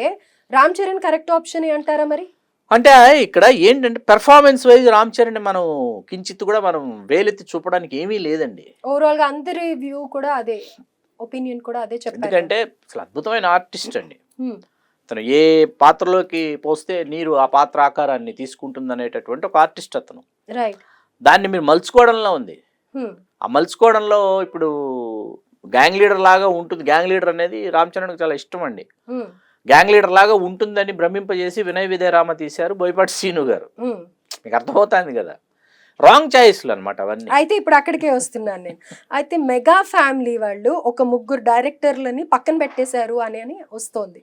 రామ్ చరణ్ కరెక్ట్ ఆప్షన్ అంటారా మరి? అంటే ఇక్కడ ఏంటంటే పెర్ఫార్మెన్స్ వైజ్ రామ్ చరణ్ మనం కించిత్ కూడా మనం వేలెత్తి చూపడానికి ఏమీ లేదండి. ఓవరాల్ గా అందరి వ్యూ కూడా అదే, ఒపీనియన్ కూడా అదే చెప్పారు. ఎందుకంటే అసలు అద్భుతమైన ఆర్టిస్ట్ అండి. అతను ఏ పాత్రలోకి పోస్తే నీరు ఆ పాత్ర ఆకారాన్ని తీసుకుంటుంది అనేటటువంటి ఒక ఆర్టిస్ట్ అతను. రైట్. దాన్ని మీరు మలుచుకోవడంలో ఉంది. ఆ మలుచుకోవడంలో ఇప్పుడు గ్యాంగ్ లీడర్ లాగా ఉంటుంది. గ్యాంగ్ లీడర్ అనేది రామ్ చరణ్కి చాలా ఇష్టం అండి. గ్యాంగ్ లీడర్ లాగా ఉంటుందని భ్రమింపజేసి వినయ్ విజయరామ తీశారు బోయపాటి శ్రీను గారు. మీకు అర్థమవుతుంది కదా, రాంగ్ చాయిస్లు అనమాట అవన్నీ. అయితే ఇప్పుడు అక్కడికే వస్తున్నాను నేను. అయితే మెగా ఫ్యామిలీ వాళ్ళు ఒక ముగ్గురు డైరెక్టర్లని పక్కన పెట్టేశారు అని వస్తోంది.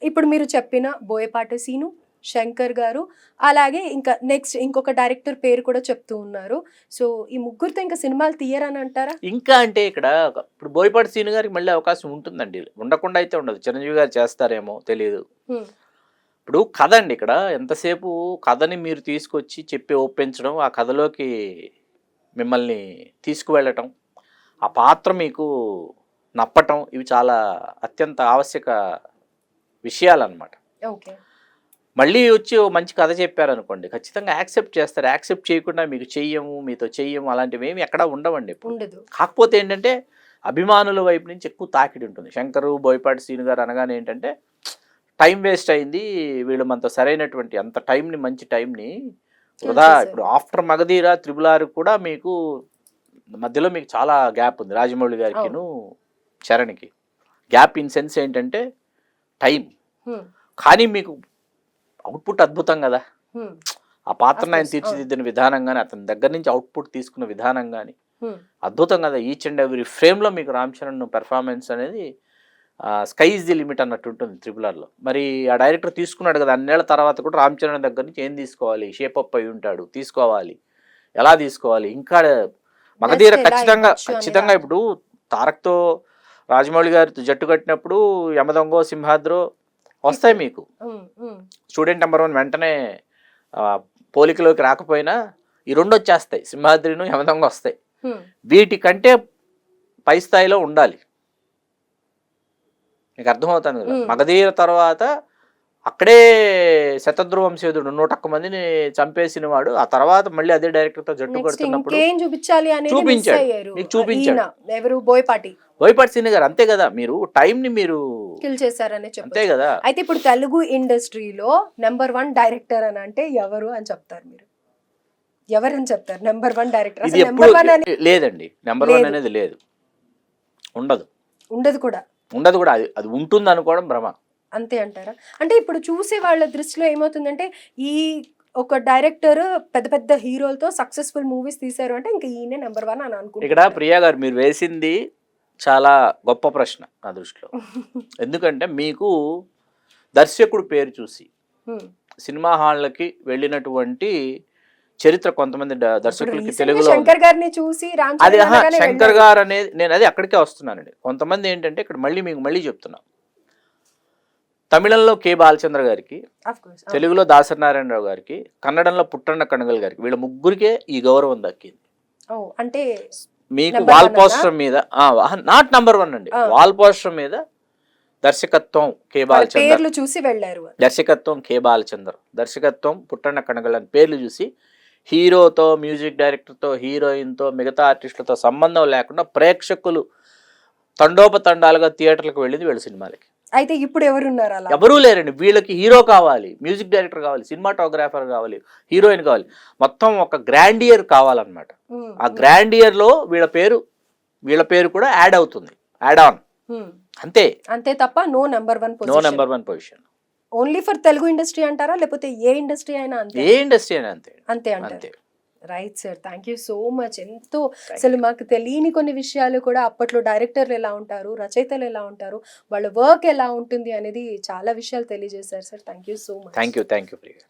ఇప్పుడు మీరు చెప్పిన బోయపాటి శ్రీను, శంకర్ గారు, అలాగే ఇంకా నెక్స్ట్ ఇంకొక డైరెక్టర్ పేరు కూడా చెప్తూ ఉన్నారు. సో ఈ ముగ్గురితో ఇంకా సినిమాలు తీయరని అంటారా? ఇంకా అంటే ఇక్కడ ఇప్పుడు బోయపాటి శ్రీను గారికి మళ్ళీ అవకాశం ఉంటుందండి, ఉండకుండా అయితే ఉండదు. చిరంజీవి గారు చేస్తారేమో తెలియదు. ఇప్పుడు కథ అండి, ఇక్కడ ఎంతసేపు కథని మీరు తీసుకొచ్చి చెప్పి ఒప్పించడం, ఆ కథలోకి మిమ్మల్ని తీసుకువెళ్ళటం, ఆ పాత్ర మీకు నప్పటం, ఇవి చాలా అత్యంత ఆవశ్యక విషయాలన్నమాట. ఓకే. మళ్ళీ వచ్చి మంచి కథ చెప్పారనుకోండి, ఖచ్చితంగా యాక్సెప్ట్ చేస్తారు. యాక్సెప్ట్ చేయకుండా మీకు చెయ్యము, మీతో చెయ్యము, అలాంటివి ఏమి ఎక్కడా ఉండవండి. ఉండదు. కాకపోతే ఏంటంటే అభిమానుల వైపు నుంచి ఎక్కువ తాకిడి ఉంటుంది. శంకరు, బోయపాటి శ్రీను గారు అనగానే ఏంటంటే టైం వేస్ట్ అయింది, వీళ్ళు మనతో సరైనటువంటి అంత టైంని, మంచి టైంని వృధా. ఇప్పుడు ఆఫ్టర్ మగధీర, త్రిబుల్ కూడా మీకు మధ్యలో మీకు చాలా గ్యాప్ ఉంది. రాజమౌళి గారికిను చరణ్కి గ్యాప్ ఇన్ సెన్స్ ఏంటంటే టైం. కానీ మీకు అవుట్పుట్ అద్భుతం కదా. ఆ పాత్రను ఆయన తీర్చిదిద్దిన విధానం కానీ, అతని దగ్గర నుంచి అవుట్పుట్ తీసుకున్న విధానం కానీ అద్భుతం కదా. ఈచ్ అండ్ ఎవ్రీ ఫ్రేమ్లో మీకు రామ్ చరణ్ పెర్ఫార్మెన్స్ అనేది స్కై ఇస్ ది లిమిట్ అన్నట్టు ఉంటుంది త్రిబుల్. మరి ఆ డైరెక్టర్ తీసుకున్నాడు కదా, అన్నేళ్ల తర్వాత కూడా రామ్ చరణ్ దగ్గర నుంచి ఏం తీసుకోవాలి, షేప్ అప్ అయి ఉంటాడు, తీసుకోవాలి, ఎలా తీసుకోవాలి. ఇంకా మగధీర ఖచ్చితంగా ఇప్పుడు తారక్తో రాజమౌళి గారితో జట్టు కట్టినప్పుడు యమదొంగో, సింహాద్రో వస్తాయి మీకు. స్టూడెంట్ నెంబర్ 1 వెంటనే పోలికలోకి రాకపోయినా ఈ రెండు వచ్చేస్తాయి, సింహాద్రిను, యమదొంగ వస్తాయి. వీటికంటే పై స్థాయిలో ఉండాలి. మీకు అర్థమవుతుంది కదా. మగధీర తర్వాత అక్కడే శతద్రువంశేదుడు 101 మందిని చంపేసిన వాడు, ఆ తర్వాత మళ్ళీ అదే డైరెక్టర్తో జట్టు కడుతున్నప్పుడు చూపించాడు. బోయపాటి శ్రీను గారు అంతే కదా, మీరు టైంని మీరు కిల్ చేశారనే చెప్పారు. అంతే కదా. అయితే ఇప్పుడు తెలుగు ఇండస్ట్రీలో నెంబర్ 1 డైరెక్టర్ అని అంటే ఎవరు అని చెప్తారు మీరు? ఎవరని చెప్తారు నెంబర్ 1 డైరెక్టర్? లేదండి, నెంబర్ 1 అనేది లేదు, ఉండదు కూడా. అది ఉంటుంది అనుకోవడం భ్రమ. అంతే అంటారా? అంటే ఇప్పుడు చూసే వాళ్ళ దృష్టిలో ఏమవుతుందంటే, ఈ ఒక డైరెక్టర్ పెద్ద పెద్ద హీరోలతో సక్సెస్ఫుల్ మూవీస్ తీశారు అంటే ఇంకా ఈయనే నెంబర్ 1 అని అనుకుంటున్నారు. ఇక్కడ ప్రియా గారు మీరు వేసింది చాలా గొప్ప ప్రశ్న నా దృష్టిలో. ఎందుకంటే మీకు దర్శకుడు పేరు చూసి సినిమా హాళ్ళకి వెళ్ళినటువంటి చరిత్ర కొంతమంది దర్శకులకి తెలుగులో శంకర్ గారిని చూసి అది శంకర్ గారు అనేది నేను అది అక్కడికే వస్తున్నానండి. కొంతమంది ఏంటంటే ఇక్కడ మళ్ళీ చెప్తున్నా, తమిళంలో కె బాలచంద్ర గారికి, తెలుగులో దాసరి నారాయణరావు గారికి, కన్నడంలో పుట్టన్న కణగల్ గారికి, వీళ్ళ ముగ్గురికే ఈ గౌరవం దక్కింది. అంటే మీకు వాల్ పోస్టర్ మీద నాట్ నంబర్ 1 అండి, వాల్ పోస్టర్ మీద దర్శకత్వం కే వాళ్ళ బాలచందర్, పేర్లు చూసి వెళ్ళారు. దర్శకత్వం కే బాలచందర్, దర్శకత్వం పుట్టన్న కనగలని పేర్లు చూసి హీరోతో, మ్యూజిక్ డైరెక్టర్తో, హీరోయిన్తో, మిగతా ఆర్టిస్టులతో సంబంధం లేకుండా ప్రేక్షకులు తండోపతండాలుగా థియేటర్లకు వెళ్ళింది వీళ్ళ సినిమాలకి. అయితే ఇప్పుడు ఎవరున్నారు అలా? ఎవరూ లేరండి. వీళ్ళకి హీరో కావాలి, మ్యూజిక్ డైరెక్టర్ కావాలి, సినిమాటోగ్రాఫర్ కావాలి, హీరోయిన్ కావాలి, మొత్తం ఒక గ్రాండియర్ కావాలన్నమాట. ఆ గ్రాండియర్లో వీళ్ళ పేరు కూడా యాడ్ అవుతుంది, యాడ్ ఆన్, అంతే అంతే తప్ప no number 1 no number 1 position. Only for Telugu industry అంటారా, లేకపోతే ఏ ఇండస్ట్రీ అయినా అంతే? ఏ ఇండస్ట్రీ అయినా అంతే అంతే అంటారు. అంతే. Right sir, thank you so much. ఎంతో అసలు మాకు తెలియని కొన్ని విషయాలు కూడా, అప్పట్లో డైరెక్టర్లు ఎలా ఉంటారు, రచయితలు ఎలా ఉంటారు, వాళ్ళ వర్క్ ఎలా ఉంటుంది అనేది చాలా విషయాలు తెలియజేశారు sir. Thank you so much. Thank you Priya.